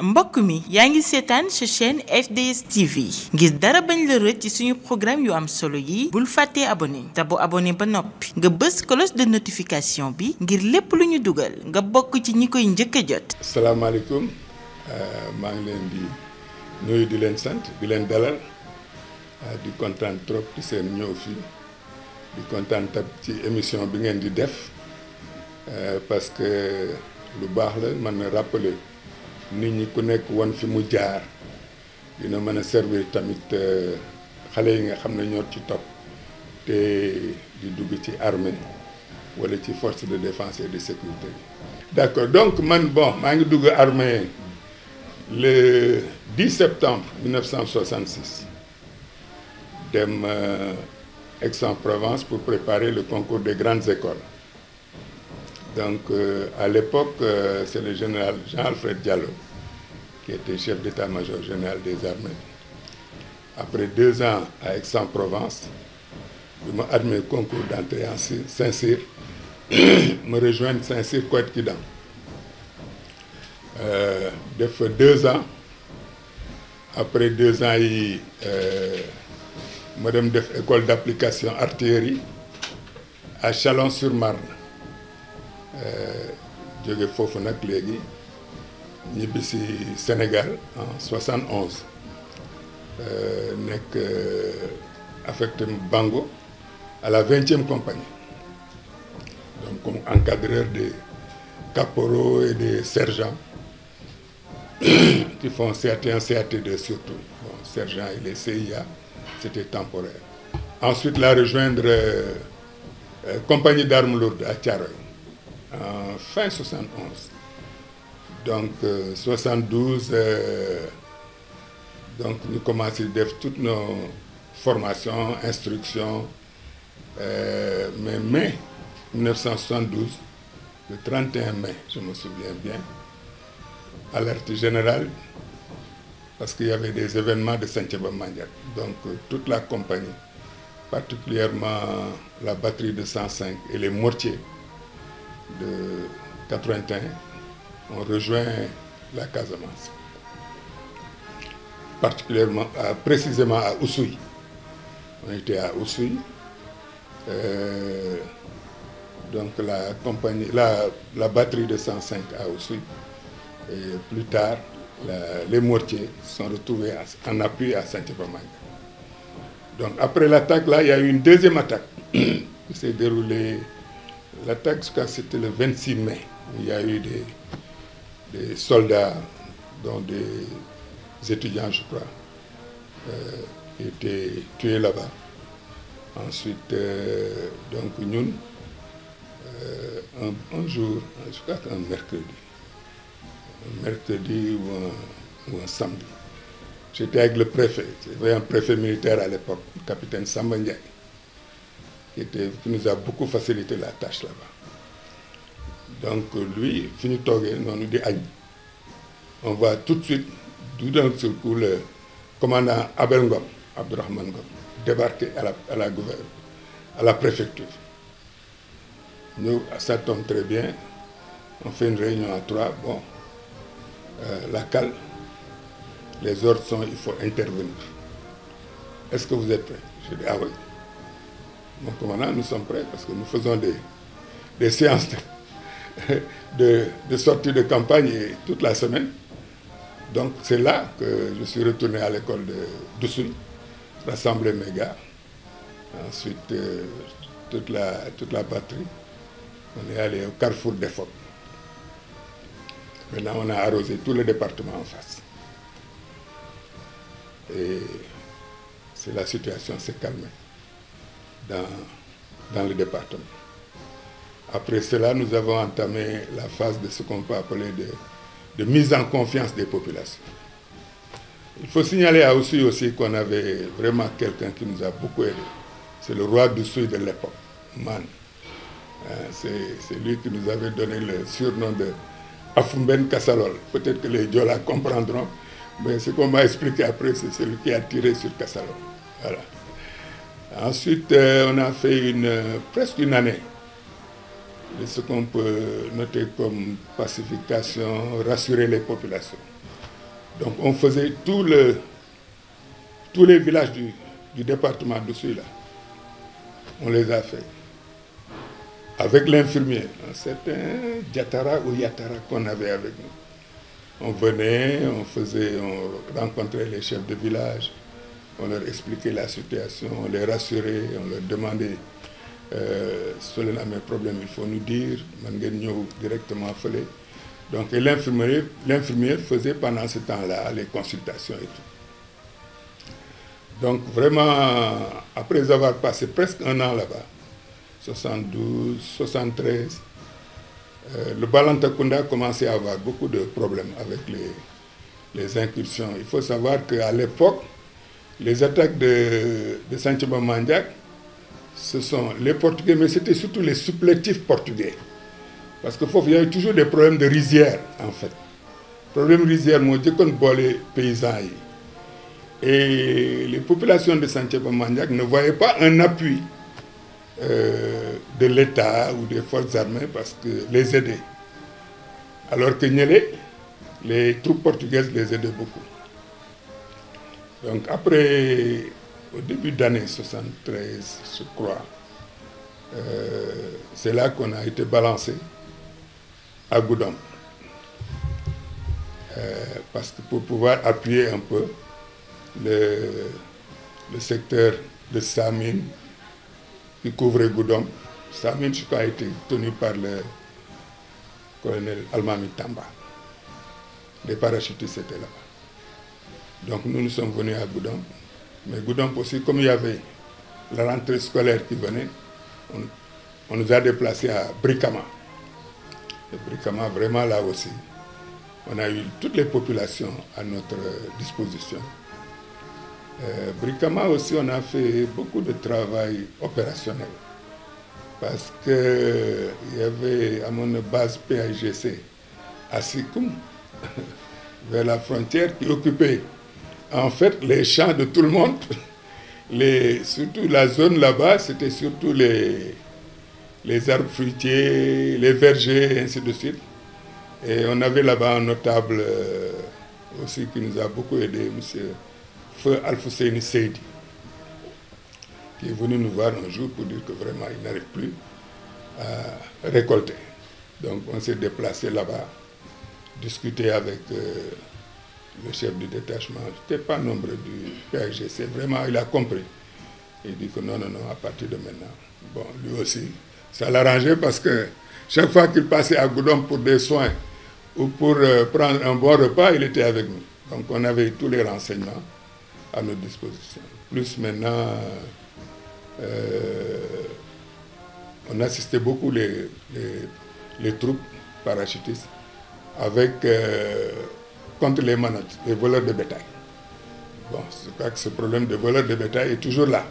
mbokk mi yaa ngi seetaan sa chaîne FDS TV ngir dara bañ la rëcc ci suñu programme yu am solo yi bul fàttee abonné te bu abonné ba noppi nga bës cloche de notification bi ngir lépp lu ñu dugal nga bokk ci ñi koy njëkk a jot. asalaamaaleykum maa ngi leen di nuyu di leen sant di leen dalal di kontaan trop ci seen ñëw fii di kontaan tab ci émission bi ngeen di def parce que lu baax la mën na rappeler nit ñi ku nekk woon fi mu jaar dina mën a servir tamit xale yi nga xam ne ñoo ci topp te di dugg ci armée wala ci force de défense et de sécurité. D'accord, donc man maa ngi dugg armée le 10 septembre 1966 dem Aix-en-Provence pour préparer le concours des grandes écoles. Donc à l'époque c'est le général Jean-Alfred Diallo qui était chef d'état-major général des armées. Après 2 ans à Aix-en-Provence bi ma admis concours d'entrée en Saint-Cyr me rejoindre Saint-Cyr Coët-Kidan def fa 2 ans. Après 2 ans yi ma dem def école d'application artillerie à Chalon-sur-Marne jóge foofu nag léegi ñibbi si Sénégal en 71 nekk affecté Bango à la 20e compagnie donc comme encadreur des caporaux et des sergents qui font CAT1, CAT2 surtout. Bon, sergent et les CIA, c'était temporaire. Ensuite, la rejoindre compagnie d'armes lourdes à Thiaroye en fin 71. Donc 72, donc nous commençons à faire toutes nos formations, instructions. Mais mai 1972, le 31 mai, je me souviens bien, alerte générale, parce qu'il y avait des événements de Santhiaba Mandiack. Donc toute la compagnie, particulièrement la batterie de 105 et les mortiers de 81, ont rejoint la Casamance. Particulièrement, précisément à Oussouye. On était à Oussouye. Donc la compagnie, la batterie de 105 à Oussouye. Et plus tard, les mortiers sont retrouvés en appui à Santhiaba Mandiack. Donc après l'attaque, là, il y a eu une deuxième attaque qui s'est déroulée. L'attaque, je crois que c'était le 26 mai. Où il y a eu des soldats, dont des étudiants, je crois, qui étaient tués là-bas. Ensuite, donc, nous, un jour, je crois qu'un mercredi ou un samedi. J'étais avec le préfet, c'était un préfet militaire à l'époque, le capitaine Samba Ndiaye, qui nous a beaucoup facilité la tâche là-bas. Donc lui, fini togué, on nous dit Agne. On voit tout de suite, tout d'un seul coup, le commandant Abel Ngom, Abdourahmane Ngom, débarquer à la préfecture. Nous, ça tombe très bien, on fait une réunion à 3, bon. La cale, les ordres sont il faut intervenir. Est-ce que vous êtes prêts? Je dis ah oui. Mon commandant, nous sommes prêts parce que nous faisons des séances de sortie de campagne toute la semaine. Donc c'est là que je suis retourné à l'école d'Oussouye, rassembler mes gars. Ensuite, toute la batterie, on est allé au carrefour des Phoques. Maintenant, on a arrosé tout le département en face. Et la situation s'est calmée dans le département. Après cela, nous avons entamé la phase de ce qu'on peut appeler de mise en confiance des populations. Il faut signaler à Oussouye aussi qu'on avait vraiment quelqu'un qui nous a beaucoup aidé. C'est le roi d'Oussouye de l'époque, Man. C'est lui qui nous avait donné le surnom de Afumben Kassalol. Peut-être que les Diola comprendront, mais ce qu'on m'a expliqué après, c'est celui qui a tiré sur Kassalol. Voilà. Ensuite, on a fait presque une année de ce qu'on peut noter comme pacification, rassurer les populations. Donc on faisait tous les villages du département dessus là. On les a fait. Avec l'infirmier, un certain Diatara ou Yatara qu'on avait avec nous. On venait, on rencontrait les chefs de village, on leur expliquait la situation, on les rassurait, on leur demandait si on a un problème, il faut nous dire, on directement fallait. Donc l'infirmier faisait pendant ce temps-là les consultations et tout. Donc vraiment, après avoir passé presque un an là-bas, 72, 73, le Balantakunda commençait à avoir beaucoup de problèmes avec les incursions. Il faut savoir qu'à l'époque, les attaques de Santhiaba Mandiack, ce sont les Portugais, mais c'était surtout les supplétifs portugais. Parce qu'il y a eu toujours des problèmes de rizière, en fait. Problème rizière, moi, je connais les paysans. Et les populations de Santhiaba Mandiack ne voyaient pas un appui de l'État ou des forces armées parce que les aider. Alors que les troupes portugaises les aidaient beaucoup. Donc après, au début d'année 73, je crois, c'est là qu'on a été balancé à Goudomp. Parce que pour pouvoir appuyer un peu le secteur de Samine qui couvrait Goudomp. Samine, je crois, a été tenu par le colonel Almami Tamba. Les parachutistes étaient là-bas. Donc nous sommes venus à Goudomp. Mais Goudomp aussi, comme il y avait la rentrée scolaire qui venait, on nous a déplacés à Brikama. Et Brikama, vraiment là aussi, on a eu toutes les populations à notre disposition. Brikama aussi, on a fait beaucoup de travail opérationnel. Parce qu'il y avait à mon base PAIGC à Sikoum, vers la frontière, qui occupait en fait les champs de tout le monde. Surtout la zone là-bas, c'était surtout les arbres fruitiers, les vergers, ainsi de suite. Et on avait là-bas un notable aussi qui nous a beaucoup aidé, M. Feu Alfousseni Seydi, qui est venu nous voir un jour pour dire que vraiment il n'arrive plus à récolter. Donc on s'est déplacé là-bas, discuté avec le chef du détachement. Je n'étais pas nombreux du PAIGC. Vraiment, il a compris. Il dit que non, à partir de maintenant. Bon, lui aussi, ça l'arrangeait parce que chaque fois qu'il passait à Goudomp pour des soins ou pour prendre un bon repas, il était avec nous. Donc on avait tous les renseignements à notre disposition. Plus maintenant, on assistait beaucoup les troupes parachutistes avec, contre les manottes, les voleurs de bétail. Bon, je crois que ce problème de voleurs de bétail est toujours là.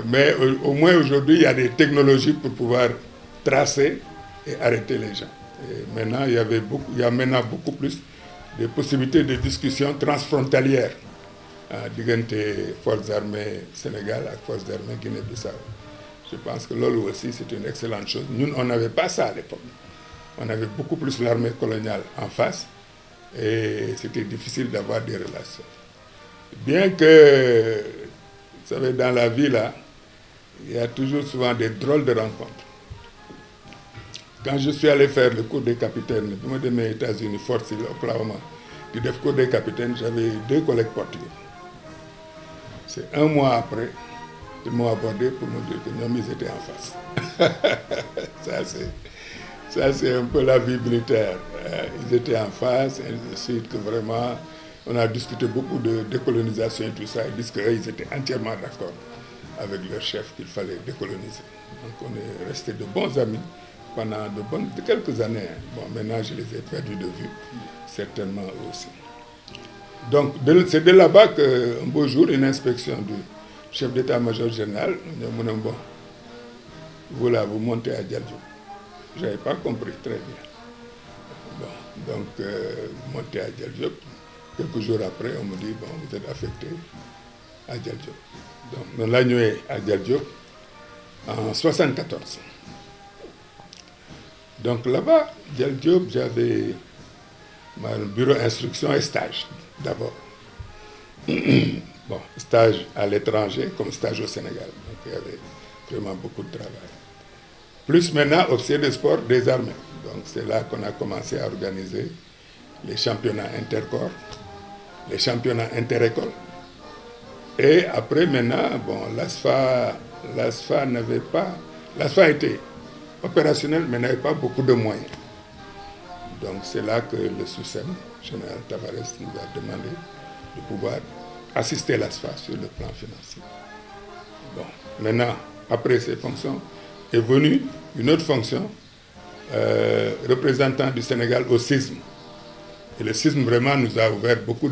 Mais au moins aujourd'hui, il y a des technologies pour pouvoir tracer et arrêter les gens. Et maintenant, il y a maintenant beaucoup plus de possibilités de discussion transfrontalières entre forces armées Sénégal et forces armées Guinée-Bissau. Je pense que l'OLU aussi, c'est une excellente chose. Nous, on n'avait pas ça à l'époque. On avait beaucoup plus l'armée coloniale en face et c'était difficile d'avoir des relations. Bien que, vous savez, dans la vie, là, il y a toujours souvent des drôles de rencontres. Quand je suis allé faire le cours des capitaines, pour me dire aux États-Unis, Fort Sill, Oklahoma, du cours des capitaines, j'avais 2 collègues portugais. C'est un mois après qu'ils m'ont abordé pour me dire que nous, ils étaient en face. Ça, c'est un peu la vie militaire. Ils étaient en face, et ainsi de suite, que vraiment, on a discuté beaucoup de décolonisation et tout ça. Ils disent qu'ils étaient entièrement d'accord avec leur chef qu'il fallait décoloniser. Donc on est restés de bons amis pendant de quelques années. Bon, maintenant, je les ai perdus de vue, certainement aussi. Donc, c'est de là-bas qu'un beau jour, une inspection du chef d'état-major général, nous dit, bon, vous là, vous montez à Dialdiop. Je n'avais pas compris très bien. Bon, donc, vous montez à Dialdiop. Quelques jours après, on me dit, bon, vous êtes affecté à Dialdiop. Donc, nous l'avons à Dialdiop en 1974. Donc là-bas, Dialdiop, j'avais bureau instruction et stage d'abord. Bon, stage à l'étranger comme stage au Sénégal. Donc il y avait vraiment beaucoup de travail. Plus maintenant, officier de sport des armées. Donc c'est là qu'on a commencé à organiser les championnats intercorps, les championnats interécoles. Et après, maintenant, bon, l'ASFA n'avait pas... L'ASFA était opérationnel, mais n'avait pas beaucoup de moyens. Donc c'est là que le SUSEM, général Tavares, nous a demandé de pouvoir assister l'ASFA sur le plan financier. Bon, maintenant, après ces fonctions, est venue une autre fonction, représentant du Sénégal au CISM. Et le CISM vraiment nous a ouvert beaucoup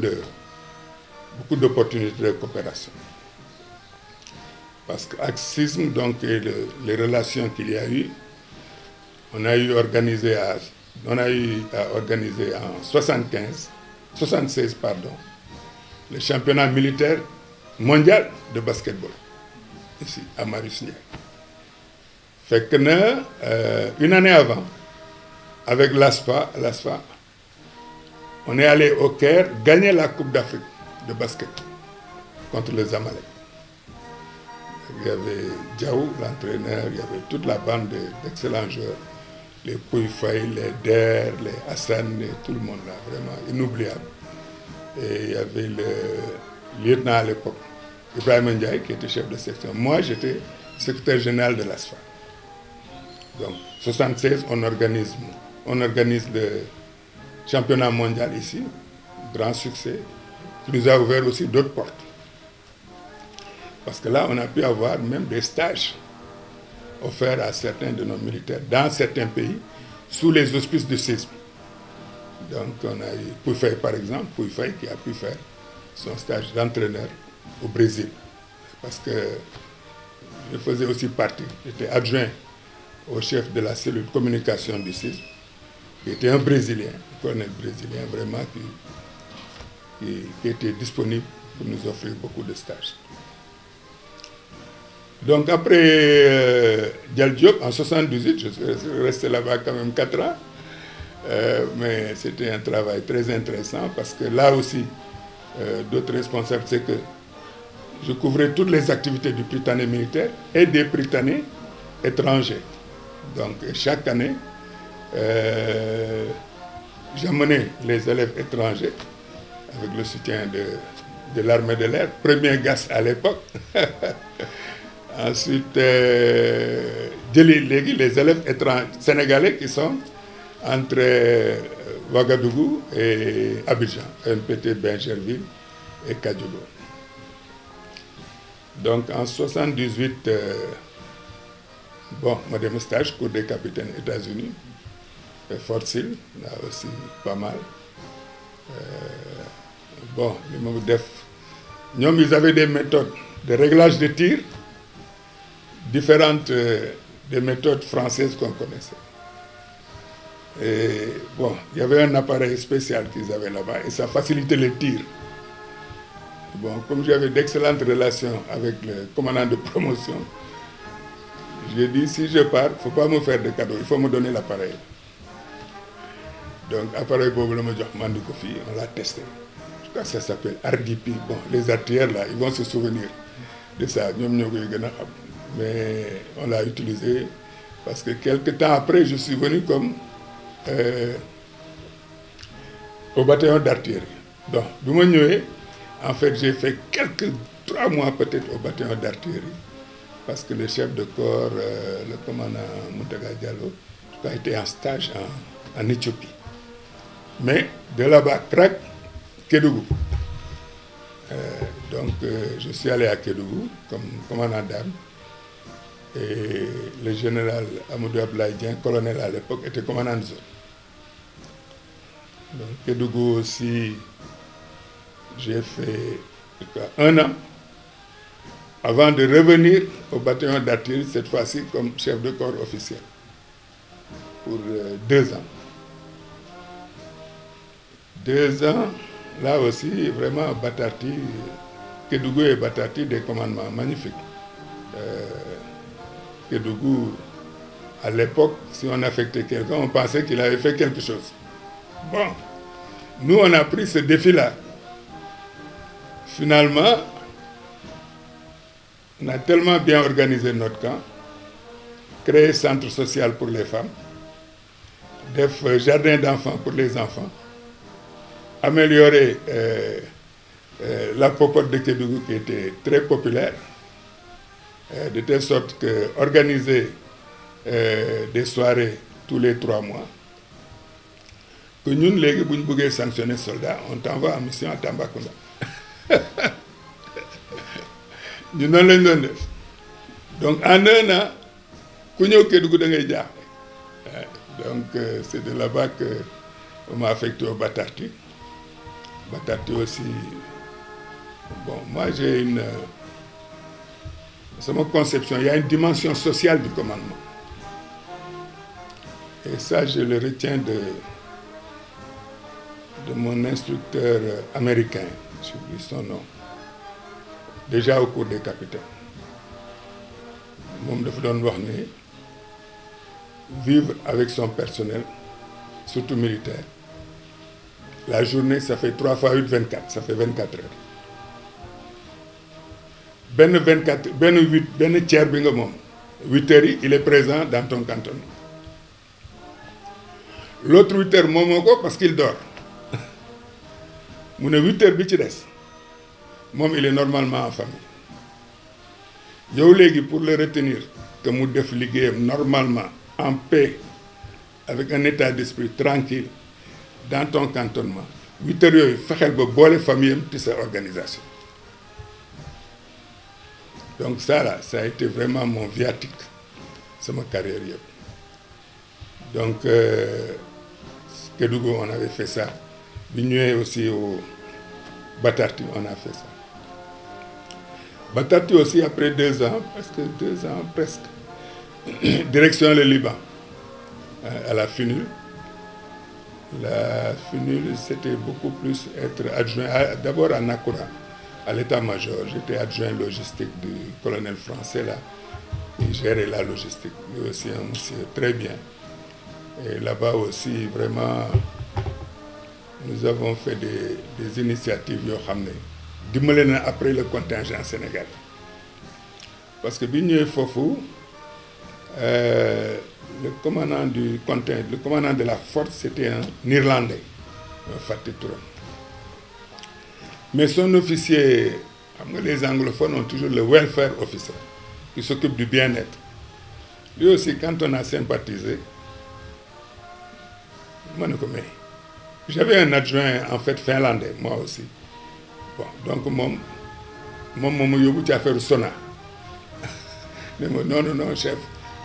d'opportunités de coopération. Parce qu'avec CISM, donc, et les relations qu'il y a eu, on a eu à organiser en 76, le championnat militaire mondial de basketball, ici, à Marius Ndiaye. Fait que une année avant, avec l'ASFA, on est allé au Caire gagner la Coupe d'Afrique de basket contre le Zamalek. Il y avait Diaw, l'entraîneur, il y avait toute la bande d'excellents joueurs, les Pouy Faye, les Der, les Hassan, et tout le monde là, vraiment inoubliable. Et il y avait le lieutenant à l'époque, Ibrahim Ndiaye, qui était chef de section. Moi, j'étais secrétaire général de l'ASFA. Donc, 76, on organise le championnat mondial ici, grand succès, qui nous a ouvert aussi d'autres portes. Parce que là, on a pu avoir même des stages offerts à certains de nos militaires dans certains pays, sous les auspices du CISM. Donc, on a eu Pouy Faye, par exemple, Pouy Faye qui a pu faire son stage d'entraîneur au Brésil. Parce que je faisais aussi partie, j'étais adjoint au chef de la cellule communication du CISM, qui était un Brésilien, un colonel brésilien vraiment qui était disponible pour nous offrir beaucoup de stages. Donc après Dial Diop, en 78, je suis resté là-bas quand même 4 ans, mais c'était un travail très intéressant parce que là aussi, d'autres responsables, c'est que je couvrais toutes les activités du Prytanée militaire et des Prytanée étrangers. Donc chaque année, j'amenais les élèves étrangers avec le soutien de l'armée de l'air, premier GAS à l'époque. Ensuite, les élèves étrangers sénégalais qui sont entre Ouagadougou et Abidjan, MPT Bingerville et Kadjogo. Donc en 78, bon, mon stage, cours des capitaines États-Unis, Fort Sill, là aussi pas mal. Bon, ils avaient des méthodes de réglage de tir différentes des méthodes françaises qu'on connaissait. Et bon, il y avait un appareil spécial qu'ils avaient là-bas et ça facilitait les tirs. Bon, comme j'avais d'excellentes relations avec le commandant de promotion, j'ai dit, si je pars, il ne faut pas me faire de cadeaux, il faut me donner l'appareil. Donc, l'appareil Bobo Mandikofi, on l'a testé. Je crois que ça s'appelle RDP. Bon, les artilleurs, là, ils vont se souvenir de ça. Mais on l'a utilisé parce que quelques temps après, je suis venu comme au bataillon d'artillerie. Donc, en fait, j'ai fait 3 mois peut-être au bataillon d'artillerie parce que le chef de corps, le commandant Moutaga Diallo, a été en stage en Éthiopie. Mais de là-bas, crac, Kédougou. Donc, je suis allé à Kédougou comme commandant d'armes. Et le général Amadou Ablaïdien, colonel à l'époque, était commandant de zone. Donc, Kédougou aussi, j'ai fait 1 an avant de revenir au bataillon d'artillerie, cette fois-ci comme chef de corps officiel, pour 2 ans. 2 ans, là aussi, vraiment, Batati, Kédougou et Batati, des commandements magnifiques. Kédougou, à l'époque, si on affectait quelqu'un, on pensait qu'il avait fait quelque chose. Bon, Nous, on a pris ce défi-là. Finalement, on a tellement bien organisé notre camp, créé centre social pour les femmes, def jardin d'enfants pour les enfants, améliorer la popote de Kédougou qui était très populaire, de telle sorte que organiser des soirées tous les 3 mois, que nous, les gens, si nous voulons sanctionner les soldats, on t'envoie en mission à Tambacounda. Nous n'avons pas de. Donc en un an, nous avons Kédougou de Ngaïdia. Donc c'est de là-bas qu'on m'a affecté au Batarti. Batarti aussi. Bon, moi j'ai une. C'est ma conception. Il y a une dimension sociale du commandement. Et ça, je le retiens de mon instructeur américain, j'oublie son nom, déjà au cours des capitaines. Moom dafa doon wax ni vivre avec son personnel, surtout militaire, la journée, ça fait 3 fois 8, 24, ça fait 24 heures. Ben 24, ben 8, ben tiers bi nga moom 8 heures yi, il est présent dans ton cantonnement. L'autre 8 heures moomoo ko parce qu'il dort. Mu ne 8 heures bi ci des moom il est normalement en famille. Yow léegi pour le retenir que mu def liggéeyam normalement en paix avec un état d'esprit tranquille dans ton cantonnement 8 heures yooyu fexeel ba boole famille am ci sa organisation. Donc ça là, ça a été vraiment mon viatique, c'est ma carrière. Donc Kédougou, on avait fait ça. Bignoé aussi au Batarti, on a fait ça. Batarti aussi, après 2 ans, presque, direction le Liban, à la FUNUL. La FUNUL, c'était beaucoup plus être adjoint, d'abord à Nakoura, à l'état-major. J'étais adjoint logistique du colonel français là, qui gérait la logistique. Lui aussi, un monsieur très bien. Et là-bas aussi, vraiment, nous avons fait des initiatives après le contingent sénégalais. Parce que Bignoé Fofou, le commandant du contingent, le commandant de la force, c'était un Irlandais, Fatih Touram. Mais son officier, les anglophones ont toujours le welfare officer, qui s'occupe du bien-être. Lui aussi, quand on a sympathisé, j'avais un adjoint en fait finlandais, moi aussi. Bon, donc mon yobu ci affaire Sona. Non, chef.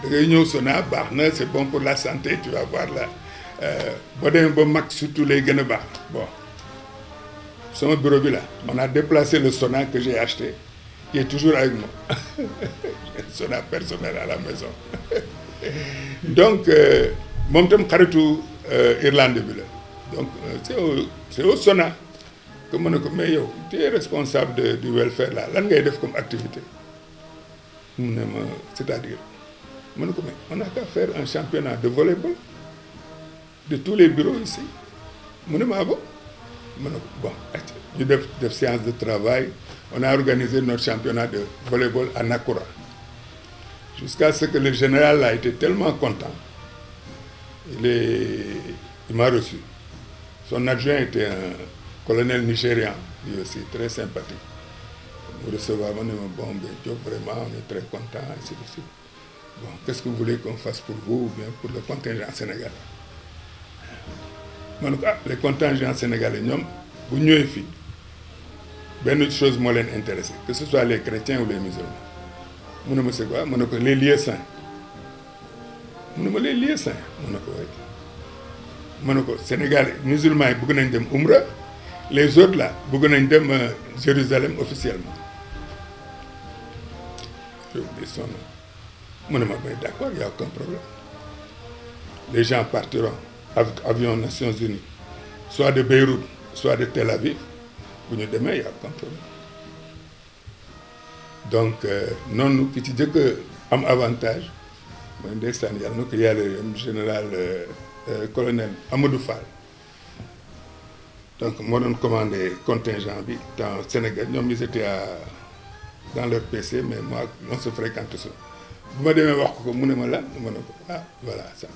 De réunion Sona, c'est bon pour la santé, tu vas voir là. Surtout les Geneba. Bon. Sur mon bureau là, on a déplacé le Sona que j'ai acheté, qui est toujours avec moi. Le Sona personnel à la maison. Donc, mon thème xaritu Irlandais bi la. Donc, c'est au Sona que je me dis, mais yo, tu es responsable du welfare là. Qu'est-ce que tu fais comme activité? C'est-à-dire, on n'a qu'à faire un championnat de volleyball de tous les bureaux ici. Je me dis, ah bon? Bon, nous avons des séances de travail. On a organisé notre championnat de volleyball à Nakoura. Jusqu'à ce que le général a été tellement content. Il m'a reçu. Son adjoint était un colonel nigérian, lui aussi, très sympathique. Nous recevons, bon, vraiment, on est très content, ainsi de suite. Bon, qu'est-ce que vous voulez qu'on fasse pour vous ou bien pour le contingent sénégalais? Les contingents sénégalais, vous n'y êtes pas. Une chose qui les intéresse, que ce soit les chrétiens ou les musulmans. C'est quoi? Les lieux saints. Les lieux saints. Sénégal, musulmans, ils veulent aller à Umrah. Les autres là, ils veulent aller à Jérusalem officiellement. Je dis son nom. D'accord, il n'y a aucun problème. Les gens partiront avec avion Nations Unies, soit de Beyrouth, soit de Tel Aviv. Pour nous demain, il n'y a aucun problème. Donc, non, nous qui disons que am avantage, il y a le général colonel Amadou Fall. donc moo doon commandé contingent bi dans Sénégal ñoom ils étaient dans leur PC mais moi on se fréquente ça bu ma demee wax ko mu ne ma lan ma ne ko ah voilà ça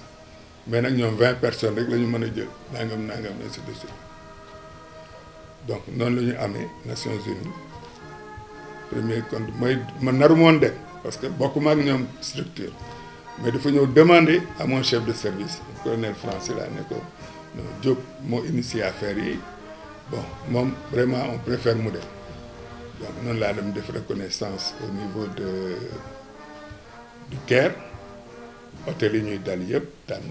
mais nag ñoom 20 personnes rek la ñu mën a jël nangam ainsi de suite donc noonu la ñu amee Nations Unies premier compte mooy man naru moon dem parce que bokkuma ak ñoom structure mais dafa ñëw demander à mon chef de service colonel français laa ne ko non Diop moo initié affaire yi bon moom vraiment on préfère mu dem donc noonu laa dem def reconnaissance au niveau du Caire hôtel yi ñuy dal yëpp tànn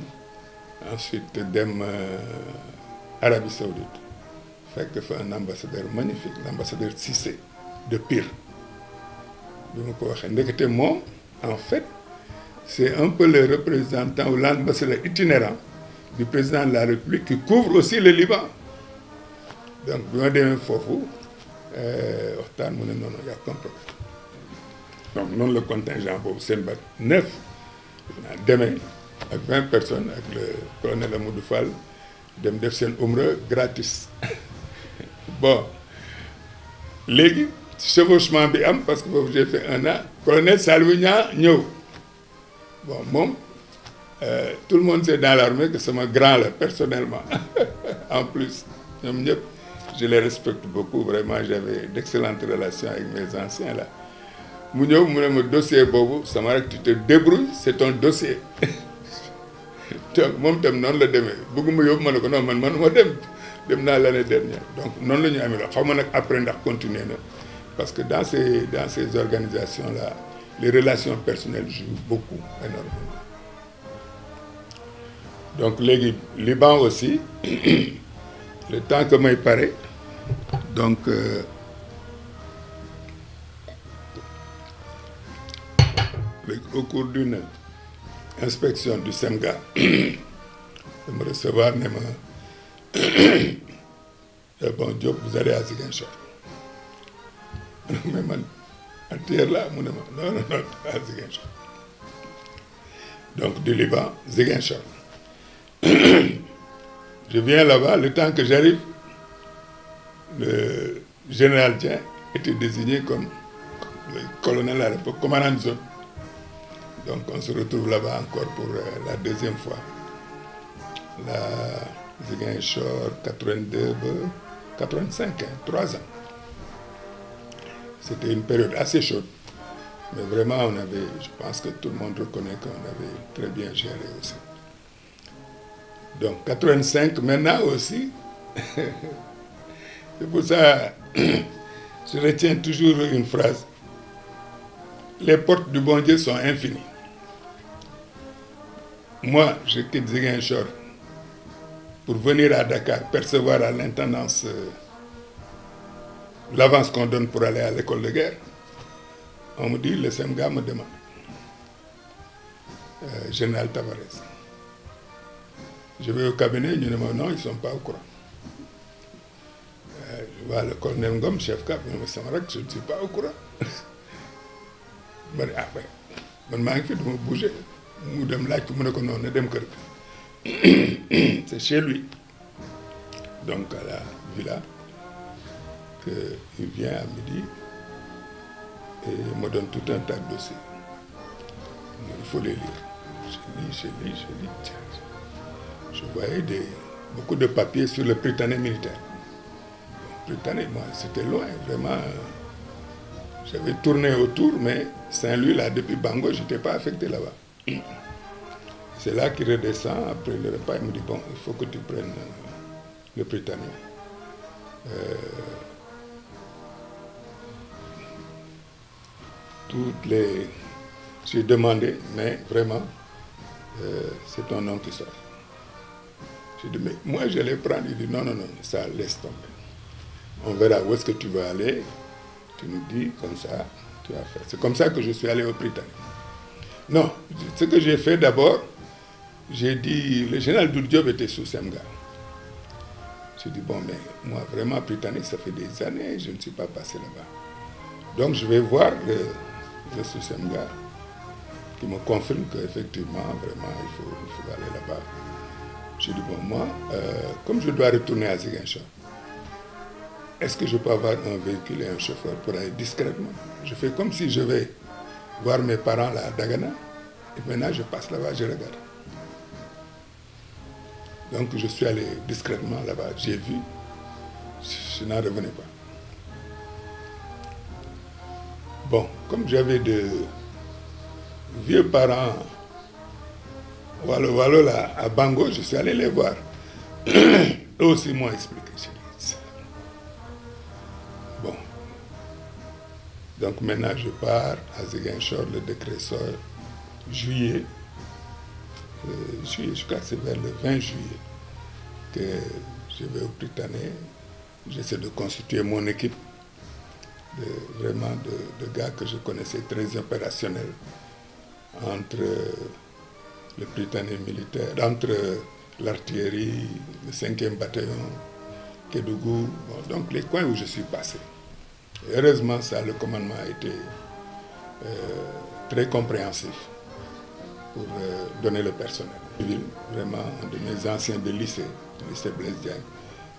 ensuite dem Arabie Saoudite fekk fa un ambassadeur magnifique l'ambassadeur Cissé de Pire bi ma ko waxee ndekete moom en fait c'est un peu le représentant ou l'ambassadeur itinérant du président de la République qui couvre aussi le Liban donc bi ma demee foofu waxtaan mu ne noonu y a compris donc noonu le contingent boobu seen bat 9 demee ak 20 personnes ak le colonel Amadou Fall dem def seen umra gratis bon léegi chevauchement bi am parce que boobu j'ai fait 1 an colonel Salou Niang ñëw bon moom tout le monde sait dans l'armée que sama grand la personnellement en plus ñoom ñëpp je les respecte beaucoup vraiment j'avais d'excellentes relations avec mes anciens là mu ñëw mu ne ma dossier boobu sama rek tu te débrouilles c'est ton dossier donc moom tam noonu la demee bëgguma yóbbu ma ne ko non man manuma dem naa l'année dernière donc noonu la ñu amee la xaw ma nag après ndax continuer na parce que dans ces organisations là les relations personnelles jouent beaucoup énormément donc léegi Liban aussi le temps que may pare donc au cours d'une inspection du SEMGA de me recevoir ne ma bon Diop vous allez à Ziguinchor mais man entière là mu ne ma non à Ziguinchor donc du Liban Ziguinchor je viens là-bas le temps que j'arrive le général Dieng était désigné comme le colonel à l'époque commandant de zone donc on se retrouve là-bas encore pour la deuxième fois la Ziguinchor 82 ba 85 3 ans c'était une période assez chaude mais vraiment on avait je pense que tout le monde reconnaît qu'on avait très bien géré aussi donc 85 maintenant aussi c'est pour ça je retiens toujours une phrase les portes du bon Dieu sont infinies moi je quitte Ziguinchor pour venir à Dakar percevoir à l'intendance l'avance qu'on donne pour aller à l'école de guerre on me dit le SEMGA me demande général Tavares je vais au cabinet ñu ne ma non ils sont pas au courant je vois le colonel Ngom chef cap ñu ne ma sama rek je ne suis pas au courant ma ne ah ben man maa ngi fi duma bouger mu dem laaj ko mu ne ko noonu na dem kër ga c'est chez lui donc à la villa que il vient à midi et me donne tout un tas de dossiers il faut les lire je lis je voyais beaucoup de papiers sur le Prytanée militaire Prytanée moi c'était loin vraiment j'avais tourné autour mais Saint-Louis là depuis Bango j'étais pas affecté là-bas c'est là qu'il redescend après le repas il me dit bon il faut que tu prennes le Prytanée toutes les j'ai demandé mais vraiment c'est ton nom qui sort j'ai dit mais moi je les prends il dit non ça laisse tomber on verra où est-ce que tu vas aller tu nous dis comme ça tu vas faire c'est comme ça que je suis allé au Prytanée non ce que j'ai fait d'abord j'ai dit le général Doudou Diop était sous SEMGA j'ai dit bon mais moi vraiment Prytanée ça fait des années je ne suis pas passé là-bas donc je vais voir le sous SEMGA qui me confirme qu'effectivement vraiment il faut aller là-bas j'ai dit bon moi comme je dois retourner à Ziguinchor est-ce que je peux avoir un véhicule et un chauffeur pour aller discrètement? Je fais comme si je vais voir mes parents là à Dagana, et maintenant je passe là-bas, je regarde. Donc je suis allé discrètement là-bas, j'ai vu, je n'en revenais pas. Bon, comme j'avais de vieux parents Wallo là, à Bango, je suis allé les voir. Eux aussi m'ont expliqué. Bon. Donc maintenant je pars à Ziguinchor, le décret sort juillet. Je crois que c'est vers le 20 juillet que je vais au Prytanée. J'essaie de constituer mon équipe vraiment de gars que je connaissais très opérationnels entre le Prytanée militaire, entre l'artillerie, le 5e bataillon, Kédougou, bon, donc les coins où je suis passé. Et heureusement, ça, le commandement a été très compréhensif pour donner le personnel. Vraiment, un de mes anciens de lycée, le lycée Blaise Diagne,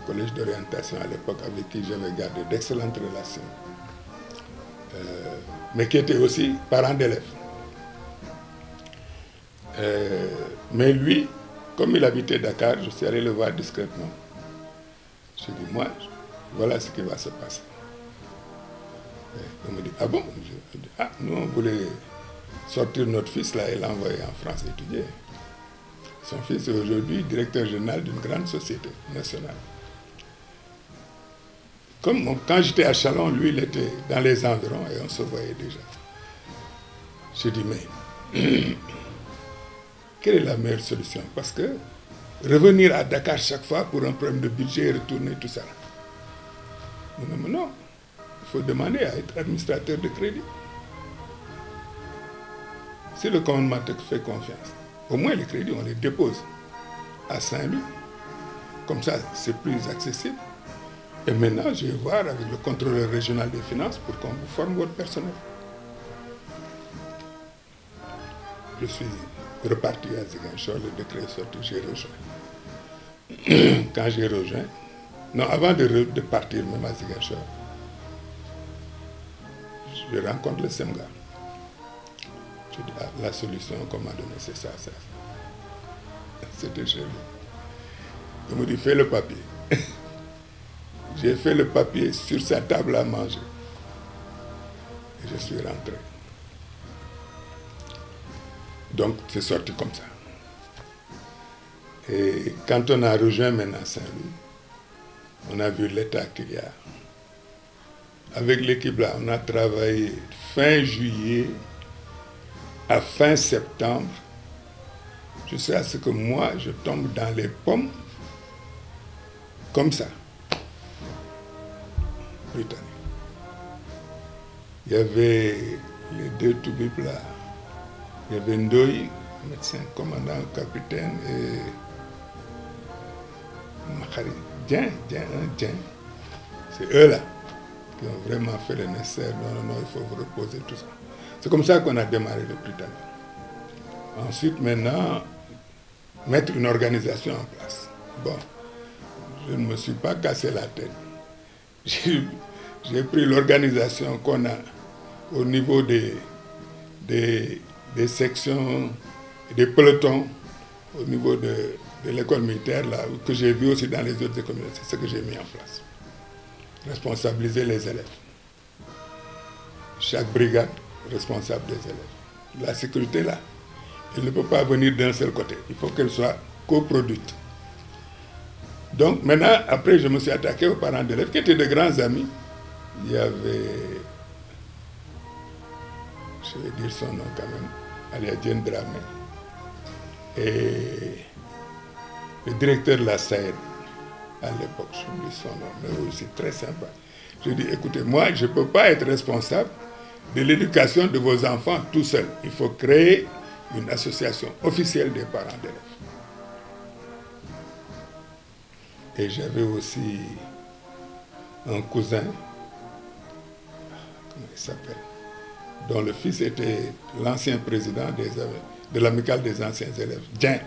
collège d'orientation à l'époque, avec qui j'avais gardé d'excellentes relations, mais qui était aussi parent d'élèves. Mais lui, comme il habitait Dakar, je suis allé le voir discrètement. Je lui ai dit, moi, voilà ce qui va se passer. Et il me dit, ah bon? Je dis, ah, nous on voulait sortir notre fils là et l'envoyer en France étudier. Son fils est aujourd'hui directeur général d'une grande société nationale. Comme quand j'étais à Chalon, lui il était dans les environs et on se voyait déjà. Je dis, mais quelle est la meilleure solution? Parce que revenir à Dakar chaque fois pour un problème de budget et retourner tout ça. Mais non, il faut demander à être administrateur de crédit. Si le commandement te fait confiance, au moins les crédits, on les dépose à Saint-Louis. Comme ça, c'est plus accessible. Et maintenant, je vais voir avec le contrôleur régional des finances pour qu'on vous forme votre personnel. Je suis reparti à Ziguinchor, le décret est sorti, j'ai rejoint. Quand j'ai rejoint, non, avant de partir même à Ziguinchor, je rencontre le SEMGA. Je dis, ah, la solution qu'on m'a donnée, c'est ça, ça. C'était chez lui. Il me dit, fais le papier. J'ai fait le papier sur sa table à manger. Et je suis rentré. Donc, c'est sorti comme ça. Et quand on a rejoint maintenant Saint-Louis, on a vu l'état qu'il y a. Avec l'équipe là, on a travaillé fin juillet à fin septembre, jusqu'à ce que moi, je tombe dans les pommes, comme ça. Britannique. Il y avait les deux toubibs là. Il y avait Ndoye, médecin, commandant, capitaine, et Makhari. Dien. C'est eux là qui ont vraiment fait le nécessaire. Non, il faut vous reposer, tout ça. C'est comme ça qu'on a démarré le Prytanée. Ensuite, maintenant, mettre une organisation en place. Bon, je ne me suis pas cassé la tête. J'ai pris l'organisation qu'on a au niveau des sections, des pelotons, au niveau de l'école militaire, là, que j'ai vu aussi dans les autres écoles militaires. C'est ce que j'ai mis en place. Responsabiliser les élèves. Chaque brigade responsable des élèves. La sécurité, là, elle ne peut pas venir d'un seul côté. Il faut qu'elle soit coproduite. Donc maintenant, après, je me suis attaqué aux parents d'élèves qui étaient de grands amis. Il y avait, je vais dire son nom quand même, Aliadien Dramé, et le directeur de la SAED à l'époque, j'oublie son nom, mais aussi très sympa. Je lui ai dit, écoutez, moi, je ne peux pas être responsable de l'éducation de vos enfants tout seul. Il faut créer une association officielle des parents d'élèves. Et j'avais aussi un cousin, comment il s'appelle, dont le fils était l'ancien président de l'amicale des anciens élèves, Dien,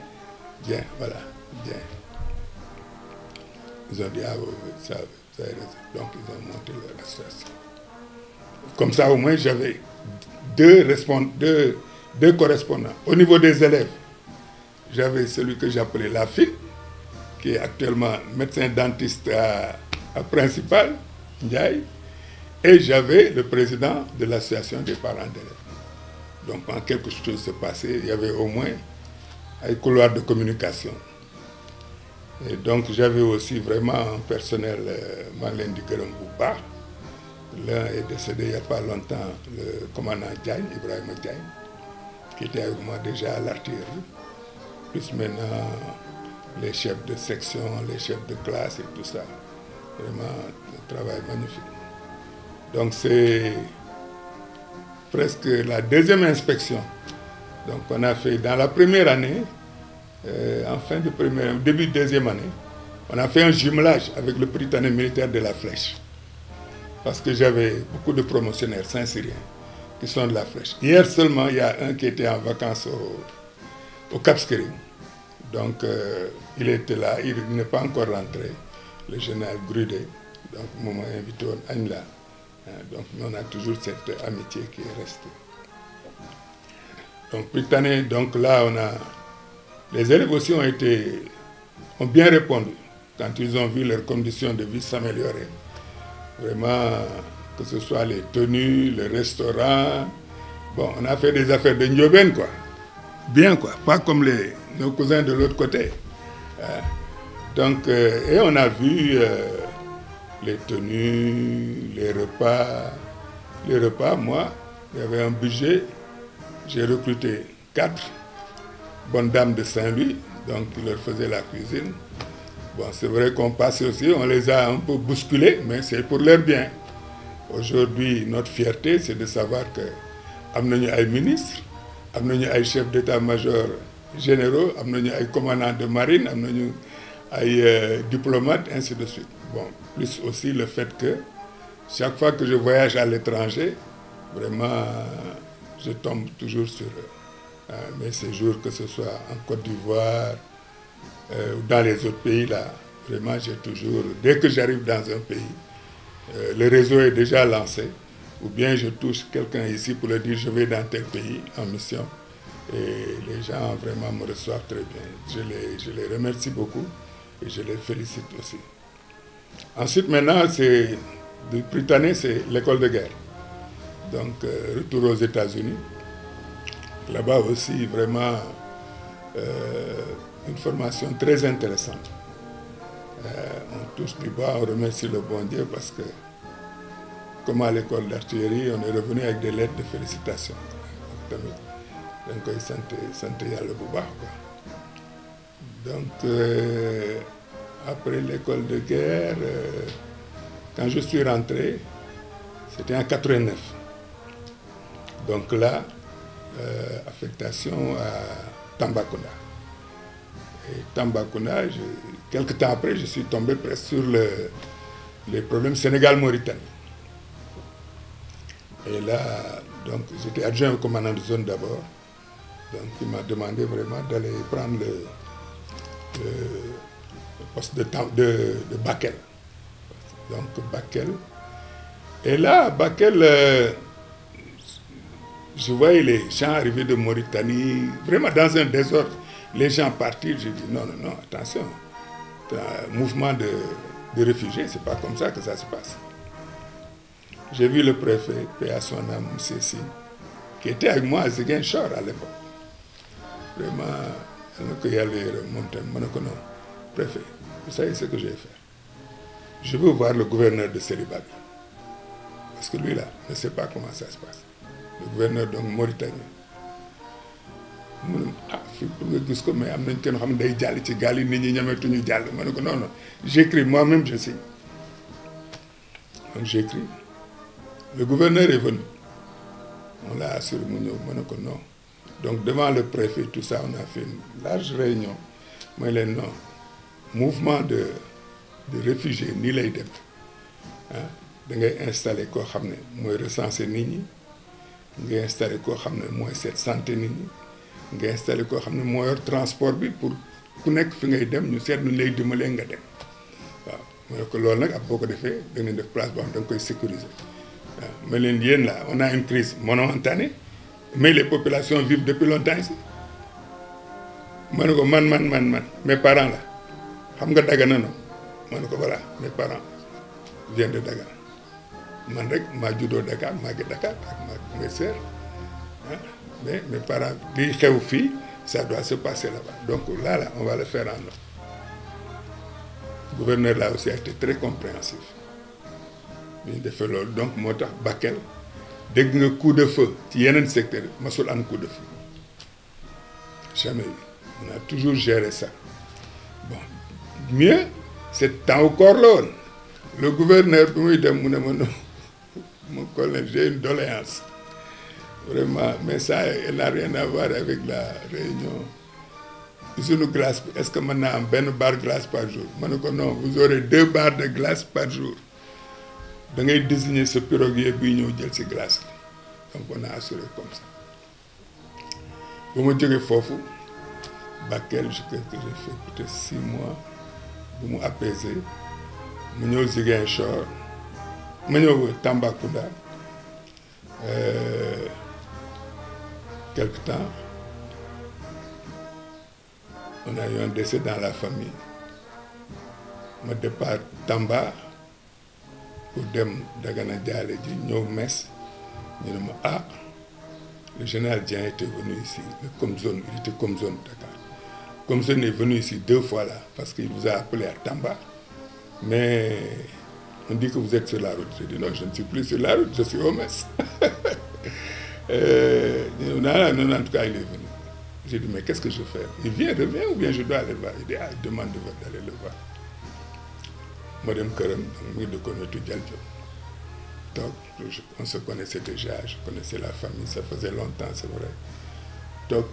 voilà, Dien. Ils ont dit, ah oui, ça, vous avez raison. Donc, ils ont monté l'association. Comme ça, au moins, j'avais deux correspondants. Au niveau des élèves, j'avais celui que j'appelais la fille, qui est actuellement médecin dentiste à Principal, Ndiaye, et j'avais le président de l'association des parents d'élèves. Donc, quand quelque chose se passait, il y avait au moins un couloir de communication. Et donc, j'avais aussi vraiment un personnel, Marlène Digueram Bouba. L'un est décédé il n'y a pas longtemps, le commandant Diagne, Ibrahim Diagne, qui était avec moi déjà à l'artillerie. Plus maintenant, les chefs de section, les chefs de classe et tout ça. Vraiment, un travail magnifique. Donc, c'est presque la deuxième inspection. Donc, on a fait dans la première année, en fin de première, début de deuxième année, on a fait un jumelage avec le Prytanée militaire de la Flèche. Parce que j'avais beaucoup de promotionnaires Saint-Syriens qui sont de la Flèche. Hier seulement, il y a un qui était en vacances au Cap Skirring. Donc, il était là, il n'est pas encore rentré, le général Grudet. Donc, moi, m'a invité à Agna. Donc, on a toujours cette amitié qui est restée. Donc, Prytanée, donc là, on a... Les élèves aussi ont bien répondu quand ils ont vu leurs conditions de vie s'améliorer. Vraiment, que ce soit les tenues, les restaurants. Bon, on a fait des affaires de Ndioben, quoi. Bien, quoi. Pas comme nos cousins de l'autre côté. Donc, et on a vu les tenues, les repas. Les repas, moi, il y avait un budget. J'ai recruté 4 bonnes dames de Saint-Louis, donc qui leur faisaient la cuisine. Bon, c'est vrai qu'on passe aussi, on les a un peu bousculés, mais c'est pour leur bien. Aujourd'hui, notre fierté, c'est de savoir que nous avons des ministres, nous avons des chefs d'état-major généraux, nous avons des commandants de marine, nous avons des diplomates, ainsi de suite. Bon, plus aussi le fait que chaque fois que je voyage à l'étranger, vraiment, je tombe toujours sur mes séjours, que ce soit en Côte d'Ivoire ou dans les autres pays, là, vraiment, j'ai toujours, dès que j'arrive dans un pays, le réseau est déjà lancé, ou bien je touche quelqu'un ici pour leur dire je vais dans tel pays en mission, et les gens vraiment me reçoivent très bien. Je les remercie beaucoup et je les félicite aussi. Ensuite, maintenant, de Prytanée, c'est l'école de guerre. Donc, retour aux États-Unis. Là-bas aussi, vraiment, une formation très intéressante. On touche du bois, on remercie le bon Dieu parce que, comme à l'école d'artillerie, on est revenu avec des lettres de félicitations. Donc, santé yàlla bu baax, quoi. Donc, après l'école de guerre, quand je suis rentré, c'était en 89. Donc là, affectation à Tambacounda. Et Tambacounda, quelques temps après, je suis tombé presque sur les problèmes Sénégal-Mauritanie. Et là, donc, j'étais adjoint au commandant de zone d'abord. Donc, il m'a demandé vraiment d'aller prendre le poste de Bakel. Donc, Bakel. Et là, Bakel, je voyais les gens arriver de Mauritanie, vraiment dans un désordre. Les gens partir, j'ai dit non, non, non, attention. C'est un mouvement de réfugiés, c'est pas comme ça que ça se passe. J'ai vu le préfet, paix à son âme, Cécile, qui était avec moi à Ziguinchor à l'époque. Vraiment, il y avait monté, non, préfet, vous savez ce que je vais faire. Je veux voir le gouverneur de Célibabi. Parce que lui là, ne sait pas comment ça se passe. Le gouverneur donc mauritanien. Non, j'écris, moi-même je signe. Donc j'écris. Le gouverneur est venu. On l'a assuré, non. Donc devant le préfet, tout ça, on a fait une large réunion. Moi, les non. Mouvement de réfugiés, ni les dem. Da ngay installé koo xam ne mooy recenser nit ñi nga installé koo xam ne mooy seet santé nit ñi nga installé koo xam ne moo yor transport bi pour ku nekk fi ngay dem ñu seet nu lay dimbalee nga dem waaw ma ne ko loolu nag ab boo ko defee da ngeen def place boo xam da nga koy sécuriser waaw ma leen yéen là on a une crise momentanée mais les populations vivent depuis longtemps ici ma ne ko man mes parents là xam nga Dagana non ma ne ko voilà mes parents viennent de Dagana man rek maa juddoo Dakar maa ngi Dakar ak mes sœurs mais mes parents li xew fii ça doit se passer là-bas donc là on va le faire en ordre. Le gouverneur là aussi a été très compréhensif bi ñu defee loolu donc moo tax Bakel dégg nga coup de feu ci yeneen secteur yi masul am coup de feu jamais eu. On a toujours géré ça bon mieux c'est temps au corps la woon le gouverneur bi muy dem mu ne ma non mon collègue j'ai une doléance vraiment mais ça elle n'a rien à voir avec la réunion usine glace bi est-ce que mën naa am benn barre glace par jour ma ne ko non vous aurez 2 barres de glace par jour da ngay désigner ce piroguier buy ñëw jël ci glace bi donc on a assuré comme ça ba ma jógee foofu Bakel je crois que j'ai fait peut-être 6 mois bu mu apaisé mu ñëw Ziguinchor ma ñëw Tambacounda quelque temps on a eu un décès dans la famille ma départ Tamba pour dem Dagana jaale ji ñëw Metz ñu ne ma le général Dieng était venu ici comme zone il était comme zone Dakar comme zone est venu ici 2 fois là parce qu'il vous a appelé à Tamba mais on dit que vous êtes sur la route j'ai dit non je ne suis plus sur la route je suis au Metz non en tout cas il est venu. J'ai dit mais qu'est-ce que je fais? Il revient ou bien je dois aller voir? Il dit il demande d'aller le voir. ma dem këram mu ngi dëkkoon wetu Dial Diop toog on se connaissait déjà je connaissais la famille ça faisait longtemps c'est vrai toog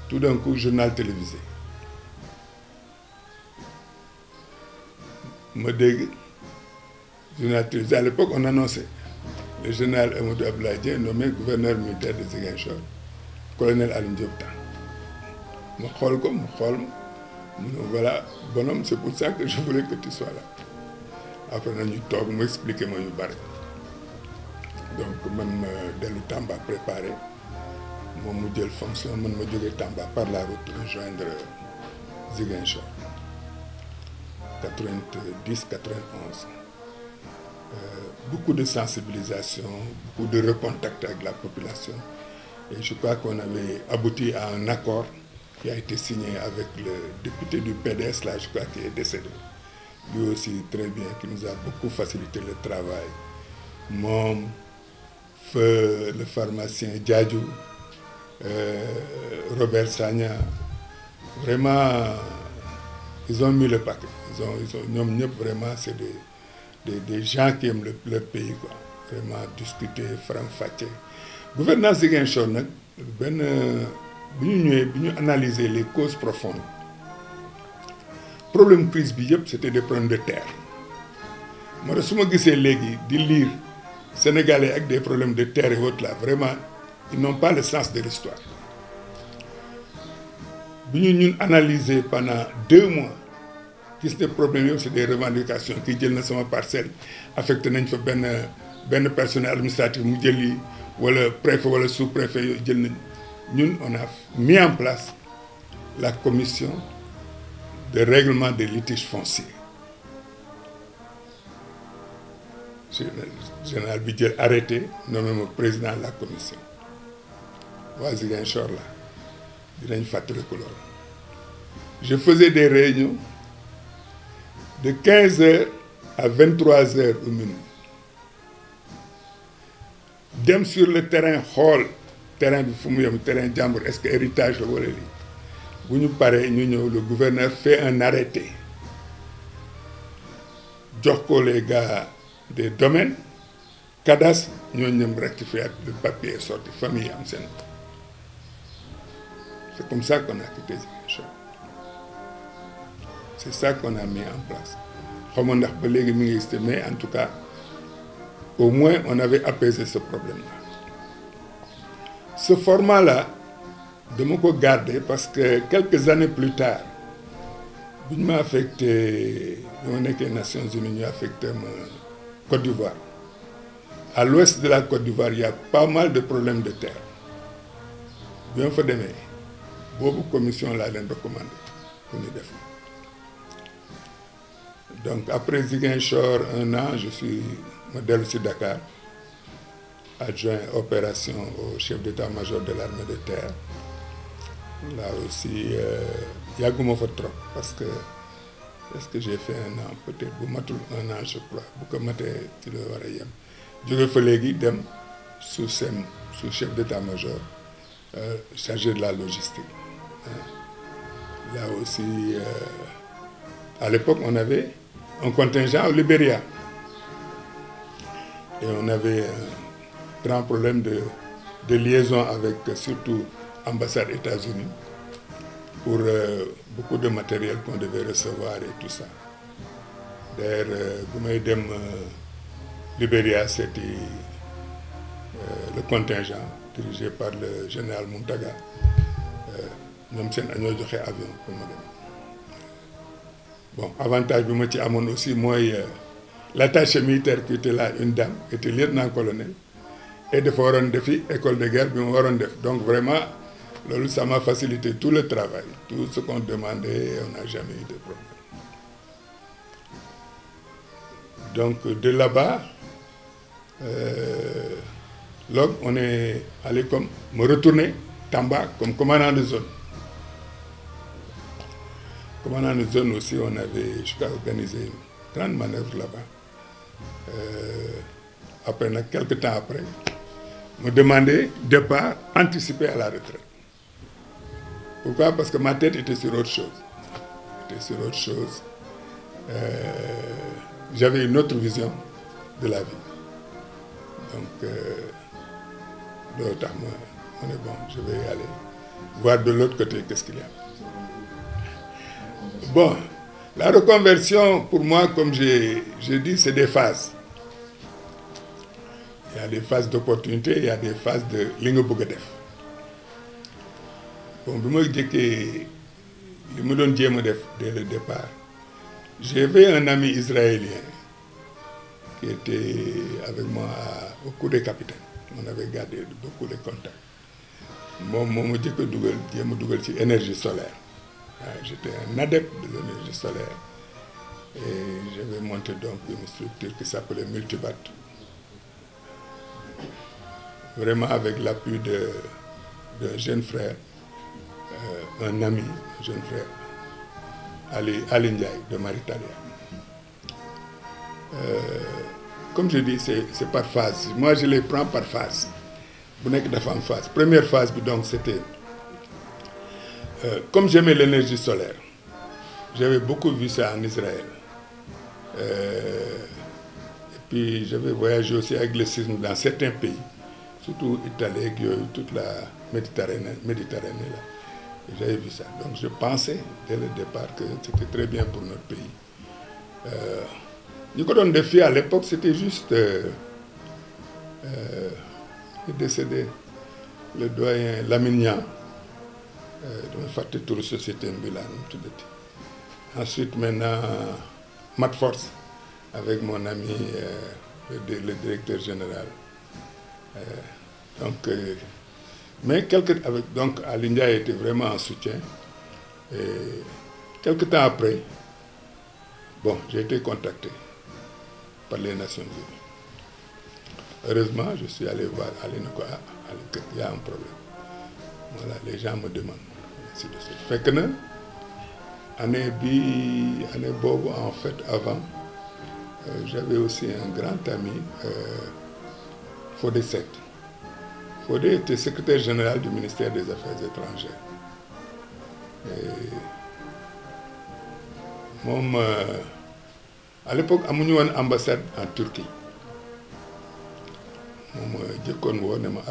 tout d'un coup journal télévisé ma dégg journal télévisé à l'époque on annonçait le général Amadou Abdoulaye Dieng nommé gouverneur militaire de Ziguinchor colonel Alioune Diop Tall ma xool ko mu xool ma mu ne voilà bonhomme c'est pour ça que je voulais que tu sois là après nañu toog mu expliqué ma yu bari donc man ma dellu Tamba préparé moom mu jël fonction man ma jógee Tamba par la route rejoindre Ziguinchor 90 91 beaucoup de sensibilisation beaucoup de recontact avec la population et je crois qu'on avait abouti à un accord qui a été signé avec le député du PDS là je crois qu'il est décédé lui aussi très bien qui nous a beaucoup facilité le travail moom feu le pharmacien Diadiou Robert Sagna vraiment ils ont mis le paquet ils ont ñoom ñëpp vraiment c'est des gens qui aiment leur pays quoi vraiment discuter faram-fàcce gouvernance Ziguinchor nag benn bi ñu ñëwee bi ñu analyser les causes profondes problème crise bi yëpp c'était des problèmes de terre moo tax su ma gisee léegi di lire sénégalais ak des problèmes de terre et autres là vraiment ils n'ont pas le sens de l'histoire bi ñu ñun analyser pendant 2 mois gis ne problème yëpp c'est des revendications kii jël na sama parcelle affecté nañ fa benn personnel administratif mu jël yi wala préfet wala sous-préfet yooyu jël nañ ñun on a mis en place la commission de règlement des litiges fonciers général bi jël arrêté nommé ma président de la commission waa Ziguinchor la dinañ fàttaliku loolu je faisais des réunions de 15h à 23h au minuit dem sur le terrain xool terrain bi fu mu yem terrain jàmbur est-ce que héritage la wala lii bu ñu paree ñu ñëw le gouverneur fait un arrêté jox ko les gars des domaines cadastre ñooñu ñëm rectifier le papier est sorti famille am seen c'est comme ça qu'on a quitté Ziguinchor c'est ça qu'on a mis en place xaw ma ndax ba léegi mi ngi existé mais en tout cas au moins on avait apaisé ce problème-là ce format-là dama ko garder parce que quelques années plus tard bi ñu ma affecté bi ma nekkee Nations Unies ñu affecté ma Côte d'Ivoire. À l'ouest de la Côte d'Ivoire, il y a pas mal de problèmes de terre. Bien fa demee boobu commission laa leen recommandé pour ñu def. Donc après Ziguinchor 1 an, ma dellu si Dakar, adjoint opération au chef d'état-major de l'armée de terre. Là aussi yàgguma fa trop parce que est-ce que j'ai fait 1 an peut-être bu matul 1 an je crois bu ko matee ci la war a yem. jóge fa léegi dem sous chef d'état-major chargé de la logistique. Là aussi à l'époque on avait un contingent au Libéria et on avait un grand problème de liaison avec surtout ambassade États-Unis pour beaucoup de matériel qu'on devait recevoir et tout ça. D'ailleurs bu may dem Libéria, c'était le contingent dirigé par le général Muntaga. ñoom seen ñoo joxe avion pour ma dem. Bon, avantage bi ma ci amoon aussi mooy l'attaché militaire qui était là, une dame, était lieutenant-colonel et dafa waroon defi école de guerre bi ma waroon def. Donc vraiment loolu ça m'a facilité tout le travail, tout ce qu'on demandait, on n'a jamais eu de problème. Donc de là-bas donc on est allé me retourner Tamba comme commandant de zone. Commandant de zone aussi, on avait jusqu'à organiser une grande manœuvre là-bas. Après, quelques temps après, me demander départ anticipé à la retraite. Pourquoi? Parce que ma tête était sur autre chose. J'avais une autre vision de la vie. Donc, loolu tax ma ne bon, je vais aller voir de l'autre côté qu'est-ce qu'il y a. Bon, la reconversion, pour moi, comme j'ai dit, c'est des phases. Il y a des phases d'opportunité, il y a des phases de li nga bëgg a def. Bon, bi ma jëkkee li ma doon jéem a def dès le départ, j'avais un ami israélien qui était avec moi au cours des capitaines. On avait gardé beaucoup de contacts. Moom moo ma jëkk a jéem a dugal ci énergie solaire. J'étais un adepte de l'énergie solaire et j'avais monté donc une structure qui s'appelait Multibat. Vraiment avec l'appui d'un jeune frère, un ami, un jeune frère, Ali Ndiaye de Maritalia. Comme je dis, c'est par phase. Moi, je les prends par phase. Bu nekk dafa am phase. Première phase bi donc c'était comme j'aimais l'énergie solaire, j'avais beaucoup vu ça en Israël. Et puis j'avais voyagé aussi avec le séisme dans certains pays, surtout Italie, toute la Méditerranée là. Et j'avais vu ça. Donc je pensais dès le départ que c'était très bien pour notre pays. Ñu ko doon def fii à l'époque, c'était juste il est décédé, le doyen Lamine Niang. Dama fàtte turu société bi laa nu mu tuddati. Ensuite maintenant Matforce avec mon ami le directeur général. Mais donc Ali Ndiaye était vraiment en soutien. Et quelque temps après, bon, j'ai été contacté par les Nations Unies. Heureusement, je suis allé voir Ali ne ko il y a un problème. Voilà, les gens me demandent. Ainsi de suite. Fait que na année boobu en fait avant j'avais aussi un grand ami Fodé Seck. Fodé était secrétaire général du ministère des Affaires étrangères. Et moom à l'époque amuñu woon ambassade en Turquie. Moom jëkkoon woo ne ma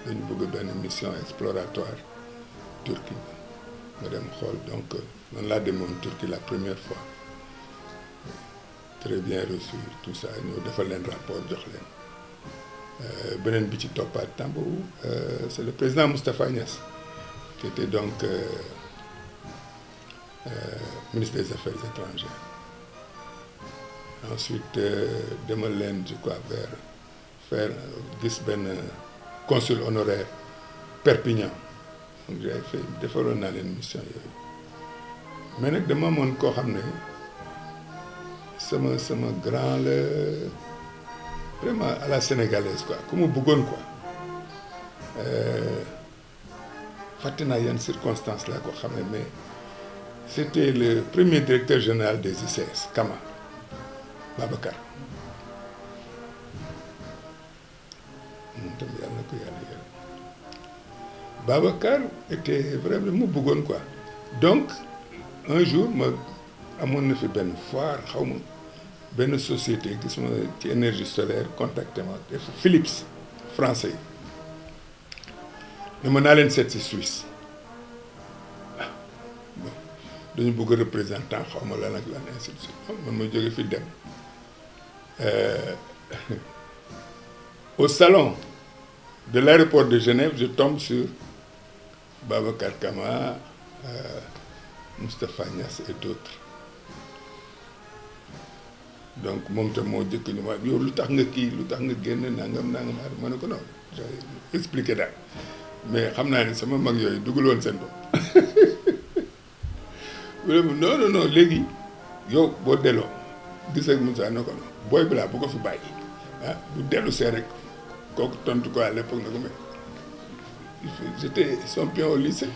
dañu bëgg benn mission exploratoire Turquie. Ma dem xool donc man laa demoon Turquie la première fois. Très bien reçu tout ça ñoo defal leen rapport jox leen. Beneen bi ci toppaat Tambou c'est le président Moustapha Niasse qui était donc ministre des Affaires étrangères. Ensuite demal leen je crois vers faire gis benn consul honoraire Perpignan. Donc j'avais fait defaloon naa leen mission yooyu mais nag dama amoon koo xam ne sama grand la vraiment à la sénégalaise quoi ku mu bëggoon quoi fàtte naa yan circonstances laa ko xam ne mais c'était le premier directeur général des ICS Kama Babacar moom tam yàlla na ko yàlla yërëm Babacar était vraiment mu bëggoon quoi donc un jour ma amoon na fi benn foire xaw ma benn société gis ma ci énergie solaire contacté ma def Philips français yi ne ma naa leen seet si Suisse ah bon dañu bëgg représentant xaw ma lan ak lan institution man ma jóge fi dem au salon de l'aéroport de Genève je tombe sur Babacar Kama Moustapha Niass et d'autres donc moom tam moo jëkk ñu ma yow lu tax nga kii lu tax nga génn nangam ma ne ko non j'ai expliqué daal mais xam naa ne sama mag yooyu dugal woon seen bopp non léegi yow boo delloo gis ak Moussa ne ko non booy bi laa bu ko fi bàyyi ah bu dellu see rek kooku tontu ko à l'époque na ko mais j'étais son pion au lycée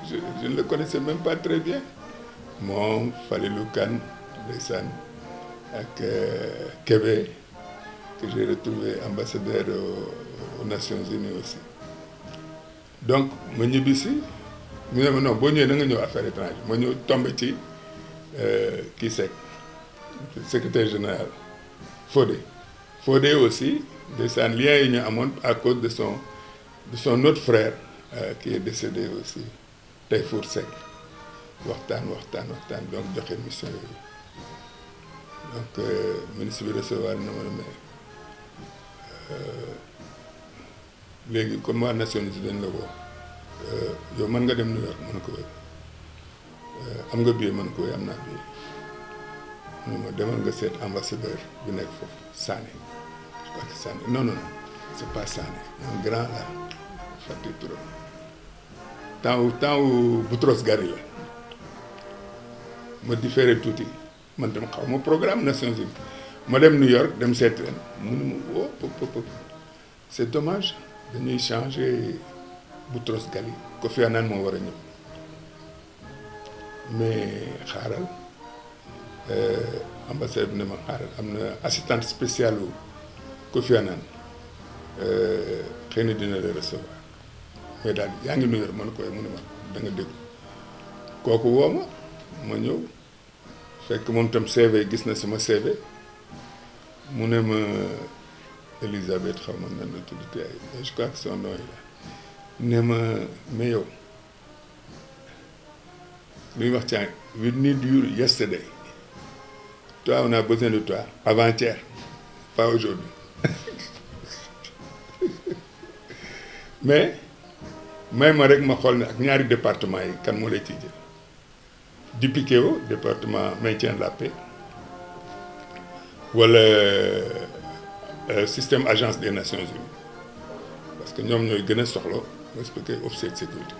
je ne le connaissais même pas très bien moom Falilou Kane ndeysaan ak Kébé que j'ai retrouvé ambassadeur aux Nations Unies aussi donc ma ñibbi si mu ne ma non boo ñëwee na nga ñëw affaires étrangères ma ñëw tombé ci kii Seck secrétaire général Fodé aussi ndeysaan lien yi ñu amoon à cause de son autre frère qui est décédé aussi Tayfour Seck waxtaan donc joxe mission yooyu donc ministre bi recevoir na ma ne léegi comme waa Nations Unies dañ la woo yow mën nga dem New York mën ko am nga billet mën ko am naa billet mu ne ma demal nga seet ambassadeur bi nekk foofu Sané je crois que Sané non c'est pas Sané un grand là fàtte turam temps wu Boutros Ghali la ma différé tuuti man dem xaw ma programme Nations Unies ma dem New York dem seet leen mu ne ma woo pop c'est dommage dañuy changer Boutros Ghali Kofi Annan moo war a ñëw mais xaaral ambassade bi ne ma xaaral am na assistante spéciale u Kofi Annan xëy na dina la recevoir mais daal yaa ngi New York man koy mu ne ma da nga déglu kooku woo ma ñëw fekk moom tam CV gis na sama CV mu ne ma Elisabeth xaw ma nan la tudd te je crois que son nom là ne ma mais yow luy wax caa we need you yesterday toi on a besoin de toi avant-hier pas aujourd'hui mais may ma rek ma xool ne ak ñaari département yi kan moo lay ciy jël DPKO département maintien de la paix wala système agence des Nations Unies parce que ñoom ñooy gën a soxla respecter officier de sécurité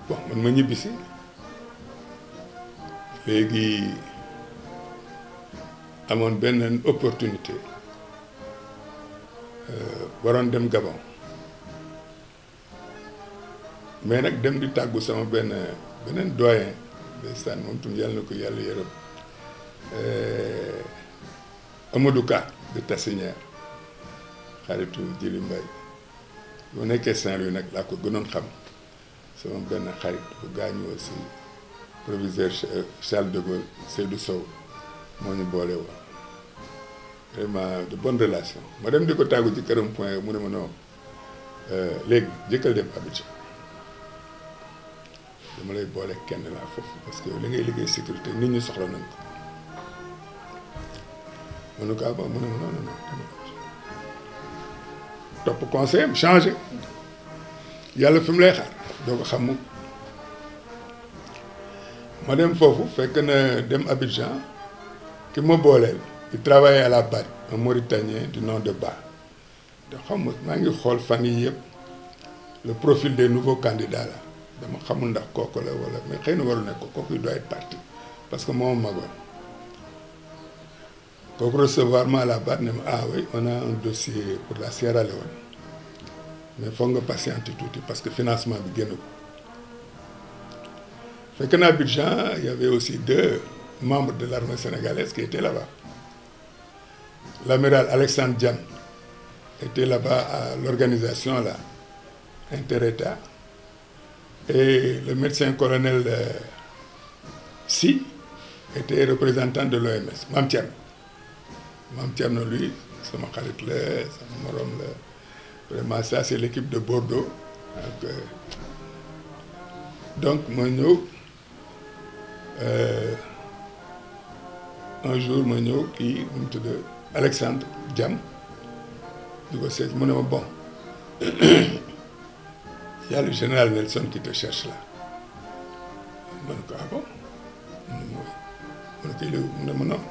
bon man ma ñibbisi léegi amoon benn opportunité waroon dem Gabon mais nag dem di tàggu sama beneen doyen ndeysaan moom tam yàlla na ko yàlla yërëm Amadou Ka de Tassinière xaritu Jili Mbaye bu nekkee Saint-Louis nag laa ko gënoon xam sama benn xarit bu gaañu aussi proviseur Charles de Gaulle Seydou Sow moo ñu boole woon vraiment de bonnes relations ma dem di ko tàggu ci këram point mu ne ma non léegi jëkkal dem Abidjan dama lay boole kenn laa foofu parce que li ngay liggéey sécurité nit ñi soxla nañ ko mënu ko ba mu ne ma non topp conseil am changé yàlla fi mu lay xaar doo ko xam mu ma dem foofu fekk na dem Abidjan ki ma booleel il travaillait à la BAD, un Mauritanien du nom de Ba te xam nga maa ngi xool fan yi yëpp le profil des nouveaux candidats là dama xamul ndax kooku la wala mais xëy na waru nekk kooku il doit être parti parce que moom magoon kooku recevoir ma à la BAD ne ma ah oui on a un dossier pour la Sierra Leone mais foog nga patienter tuuti parce que financement bi génn ko fekk na Abidjan il y avait aussi 2 membres de l'armée sénégalaise qui étaient là-bas. L'amiral Alexandre Diam était là-bas à l'organisation là, Inter-État, et le médecin-colonel Si était représentant de l'OMS, Mam Thierno. Mam Thierno, lui, c'est mon xarit la, c'est mon morom la. Vraiment, ça c'est l'équipe de Bordeaux. Donc ma ñëw un jour ma ñëw kii mu tudd Alexandre Diam di ko seet mu ne ma bon il y a le général Nelson qui te cherche là ma ne ko ah bon mu ne ma non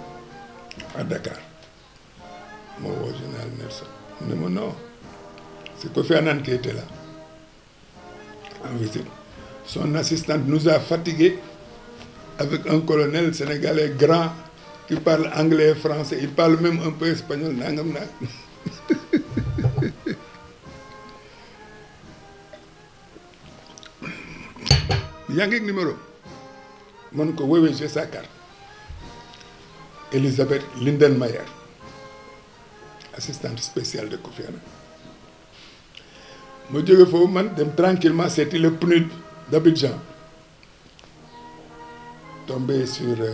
à Dakar ma woo général Nelson mu ne ma non c'est Kofi Annan qui était là en visite. Son assistante nous a fatigués avec un colonel sénégalais grand qui parle anglais et français. Il parle même un peu espagnol. Nangam na. Yaa ngi numéro. Man ko oui, j'ai sa carte. Elisabeth Lindenmayer, assistante spéciale de Kofi Annan. Ma jóge foofu man dem tranquillement c'était le PNUD d'Abidjan. Tombé sur le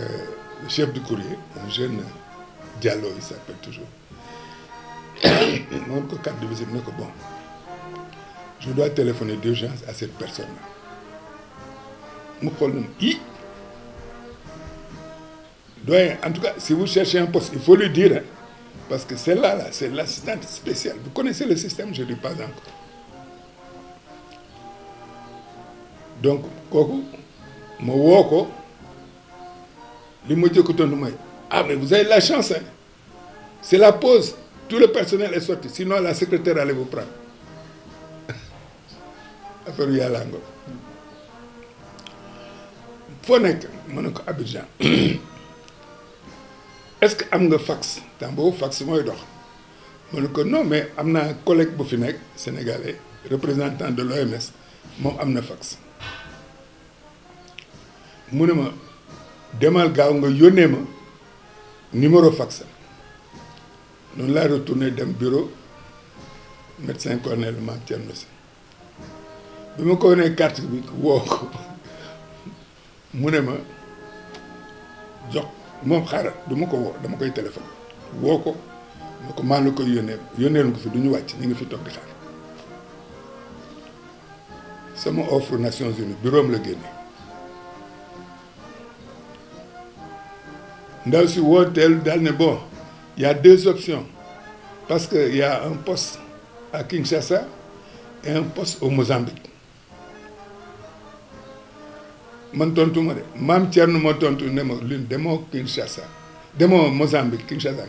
chef du courrier, un jeune Diallo, il s'appelle toujours. Mon carte de visite, bon, je dois téléphoner d'urgence à cette personne-là. En tout cas, si vous cherchez un poste, il faut lui dire, hein, parce que celle-là, là, c'est l'assistante spéciale. Vous connaissez le système, je ne dis pas encore. Donc, kooku ma woo ko li ma jëkk tontu mooy ah mais vous avez la chance, hein. C'est la pause, tout le personnel est sorti, sinon la secrétaire allait vous prendre. Affaire yu yàlla ngo foo nekk ma ne ko Abidjan. Est-ce que am nga fax temps boobu fax mooy dox ma ne ko non mais am naa collègue bu fi nekk sénégalais représentant de l'OMS moom am na fax. mu ne ma demal gaaw nga yónnee ma numéro fax noonu laa retourné dem bureau médecin colonel Mame Thierno Sy bi ma ko nee carte bi woo ko mu ne ma jox moom xaaral du ma ko woo dama koy téléphone woo ko ma ko maa la koy yónneel ko fi du ñu wàcc ñu ngi fi toog di xaar sama offre Nations Unies bureau am la génne. Ndaw si wooteel daal ne bon il y a 2 options parce que il y a un poste à Kinshasa et un poste au Mozambique man tontu ma de Mame Thierno ma tontu ne ma lune demoo Kinshasa demoo Mozambique Kinshasa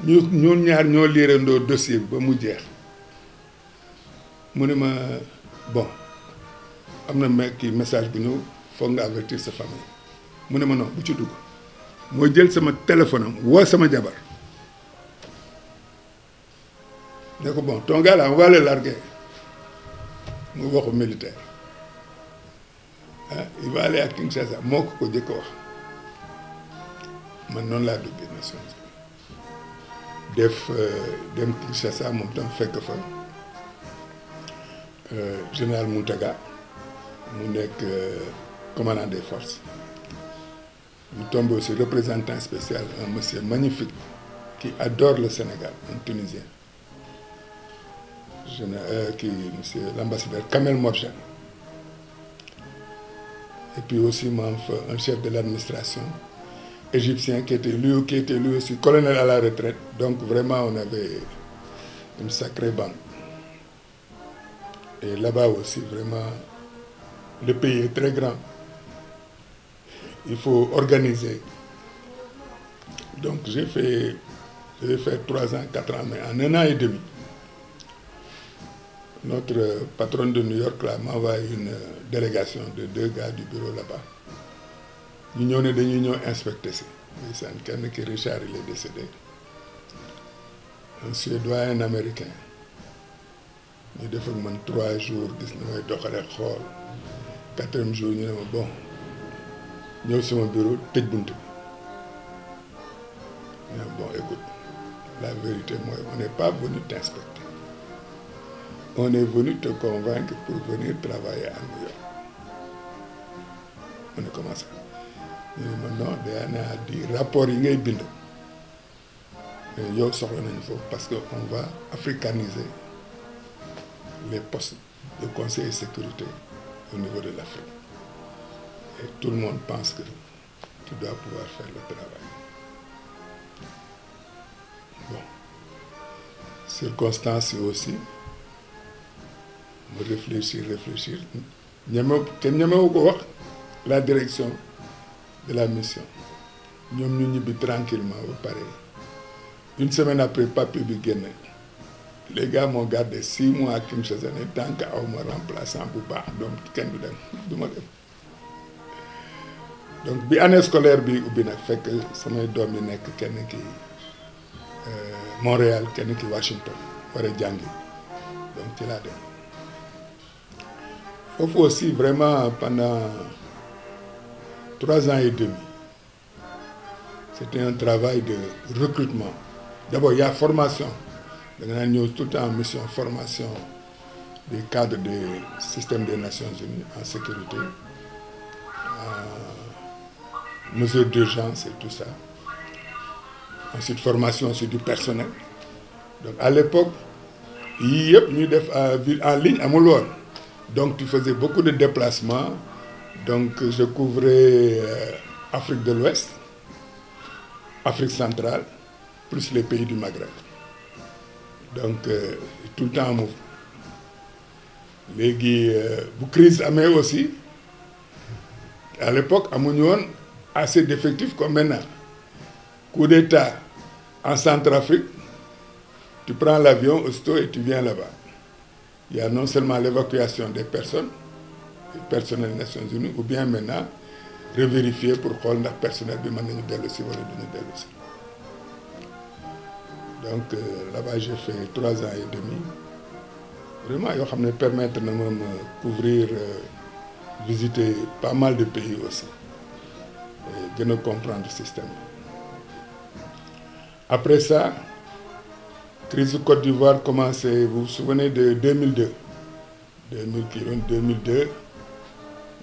ngay ñun ñaar ñoo liirandoo dossier bi ba mu jeex mu ne ma bon am na kii message bu ñëw foog nga avertir sa famille mu ne ma non bu ci dugg moo jël sama téléphone am woo sama jabar ne ko bon ton gars là on va le larguer mu waxu militaire ah il va aller à Kinshasa moo ko jëkk wax man noonu laa duggee Nations Unies def dem Kinshasa moom tam fekk fa général Mountaga mu nekk commandant des forces. Nous tombons aussi représentant spécial, un monsieur magnifique qui adore le Sénégal, un Tunisien. Monsieur l'ambassadeur Kamel Morjan. Et puis aussi un chef de l'administration égyptien qui était lui aussi colonel à la retraite. Donc vraiment on avait une sacrée bande. Et là-bas aussi vraiment le pays est très grand. Il faut organiser. Donc je vais faire 3 ans, 4 ans, mais en 1 an et demi, notre patron de New York là m'a envoyé une délégation de 2 gars du bureau là-bas. Nous avons inspecté ça. Richard, il est décédé. Un Suédois et un Américain. Nous avons fait 3 jours, nous avons fait 4e jour, nous avons dit bon, nous sommes au bureau, nous avons dit bon, écoute, la vérité, moi, on n'est pas venu t'inspecter. On est venu te convaincre pour venir travailler à New York. On est commencé. Nous avons dit non, Diana a dit rapport, il y a bind. Parce qu'on va africaniser les postes de conseil et sécurité au niveau de l'Afrique. Et tout le monde pense que tu dois pouvoir faire le travail. Bon. Circonstances aussi. Réfléchir. La direction de la mission. Nous sommes tranquillement au pareil. 1 semaine après, papier bi génné. Les gars m'ont gardé 6 mois à Kinshasa tant qu'à me remplaçant pour baax donc kenn du dem duma dem. Donc bi année scolaire bi ubbi nag fekk samay doom yi nekk kenn ki Montréal kenn ki Washington war a jàngi donc ci laa dem. Foofu aussi vraiment pendant 3 ans et demi c'était un travail de recrutement. D'abord, il y a formation. Nous avons tout le temps en mission formation des cadres du système des Nations Unies en sécurité, en mesures d'urgence et tout ça. Ensuite, formation sur du personnel. Donc, à l'époque, il y a en ligne à Mouloir. Donc, tu faisais beaucoup de déplacements. Donc, je couvrais Afrique de l'Ouest, Afrique centrale, plus les pays du Maghreb. Donc, tout le temps en mouvement. Les crise amee aussi, à l'époque, amuñu woon assez d'effectifs comme maintenant. Coup d'État en Centrafrique, tu prends l'avion aussitôt et tu viens là-bas. Il y a non seulement l'évacuation des personnes, du personnel des Nations Unies, ou bien maintenant, revérifier pour voir le personnel de Manu Delosi ou de Delosi. Donc là-bas, j'ai fait 3 ans et demi. Vraiment, ça me permet de me couvrir, visiter pas mal de pays aussi. Et de comprendre le système. Après ça, la crise du Côte d'Ivoire commençait, vous vous souvenez de 2002.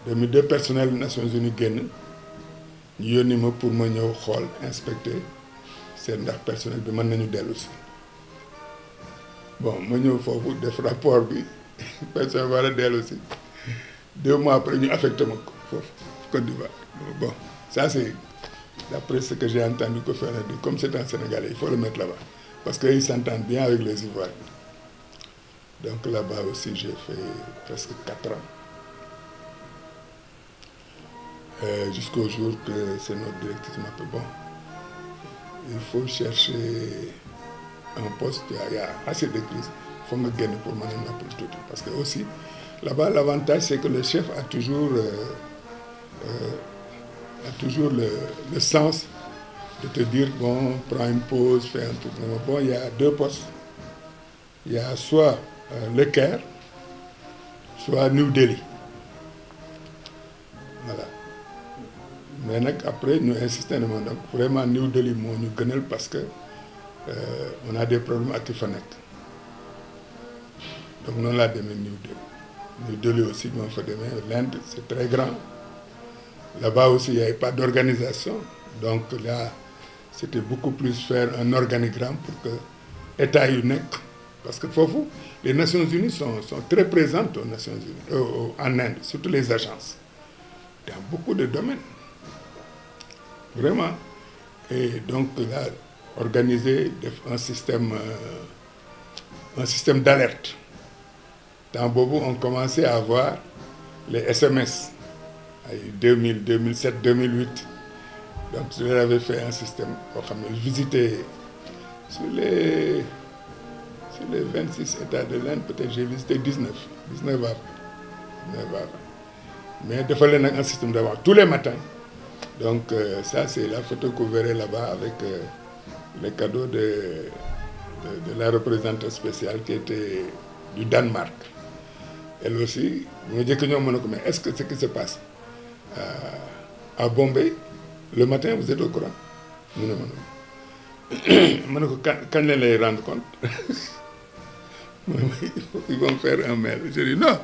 2002, personnel des Nations Unies gagne. Nous avons pour me inspecter. C'est le personnel de Manu Delosi. Bon, je suis des rapports, le personnel de Delosi. 2 mois après, nous affectons Côte d'Ivoire. Bon, ça c'est d'après ce que j'ai entendu que faire. Comme c'est un Sénégalais, il faut le mettre là-bas. Parce qu'ils s'entendent bien avec les Ivoiriens. Donc là-bas aussi, j'ai fait presque 4 ans. Jusqu'au jour que c'est notre directrice m'appelle. Bon, il faut chercher un poste, il y a assez de crises. Il faut me gagner pour m'en appeler tout. Parce que aussi, là-bas, l'avantage, c'est que le chef a toujours le sens de te dire, bon, prends une pause, fais un truc. Bon, il y a 2 postes. Il y a soit le Caire, soit New Delhi. Voilà. Mais après, nous insistons, donc vraiment New Delhi, nous gagnons parce que on a des problèmes à Tifanek. Donc nous l'avons demain New Delhi. New Delhi aussi, nous avons fait demain. L'Inde, c'est très grand. Là-bas aussi, il n'y avait pas d'organisation. Donc là, c'était beaucoup plus faire un organigramme pour que l'État unique. Parce que pour vous, les Nations Unies sont très présentes aux Nations Unies, en Inde, surtout les agences, dans beaucoup de domaines. Vraiment. Et donc là, organiser un système d'alerte. Dans Bobo, on commençait à avoir les SMS, 2000, 2007, 2008. Donc je leur avais fait un système pour visiter sur les 26 États de l'Inde, peut-être j'ai visité 19 avant. Mais il fallait un système d'avoir tous les matins. Donc ça c'est la photo que vous verrez là-bas avec les cadeaux de la représentante spéciale qui était du Danemark. Elle aussi, je me dis que nous, mais est-ce que ce qui se passe à Bombay, le matin, vous êtes au courant? Quand ils les rendent compte, ils vont faire un mail. Je dis non,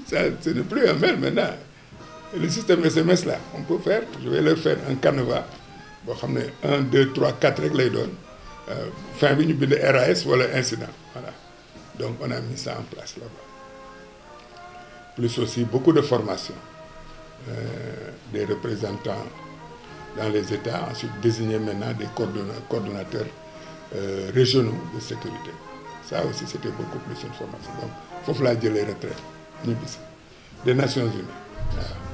ça, ce n'est plus un mail maintenant. Le système SMS là, on peut faire, je vais leur faire un canevas. 1, 2, 3, 4 règles les donne. Fin bi ñu bind RAS ou incident. Voilà. Donc on a mis ça en place là-bas. Plus aussi beaucoup de formations des représentants dans les États, ensuite désigner maintenant des coordonnateurs régionaux de sécurité. Ça aussi c'était beaucoup plus une formation. Donc il faut que les retraites des Nations Unies.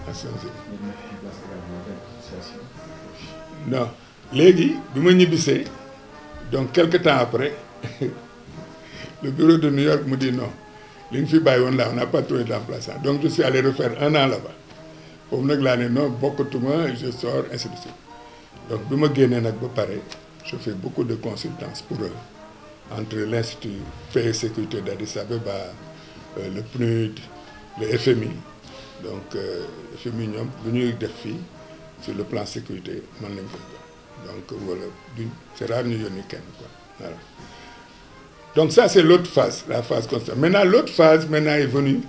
Nations Unies. Non, légui, donc quelques temps après, le bureau de New York me dit non, on n'a pas trouvé d'emplacement. Donc je suis allé refaire 1 an là-bas. Pour me dire non, beaucoup de monde, je sors, ainsi de suite. Donc je fais beaucoup de consultance pour eux, entre l'Institut Paix et Sécurité d'Addis Abeba, le PNUD, le FMI. Donc le FMI, nous sur le plan sécurité, donc voilà, c'est rare nous voilà. Donc ça c'est l'autre phase, la phase constante. Maintenant l'autre phase est venue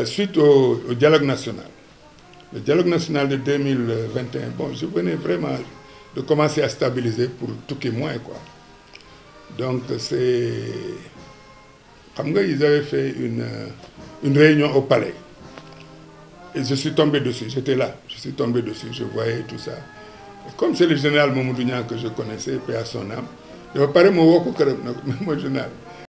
suite au dialogue national. Le dialogue national de 2021, bon, je venais vraiment de commencer à stabiliser pour tout qui moins quoi. Donc c'est, ils avaient fait une réunion au palais. Et je suis tombé dessus, j'étais là, je suis tombé dessus, je voyais tout ça. Et comme c'est le général Mamoudou Niang que je connaissais, paix à son âme, je me parlais mon général.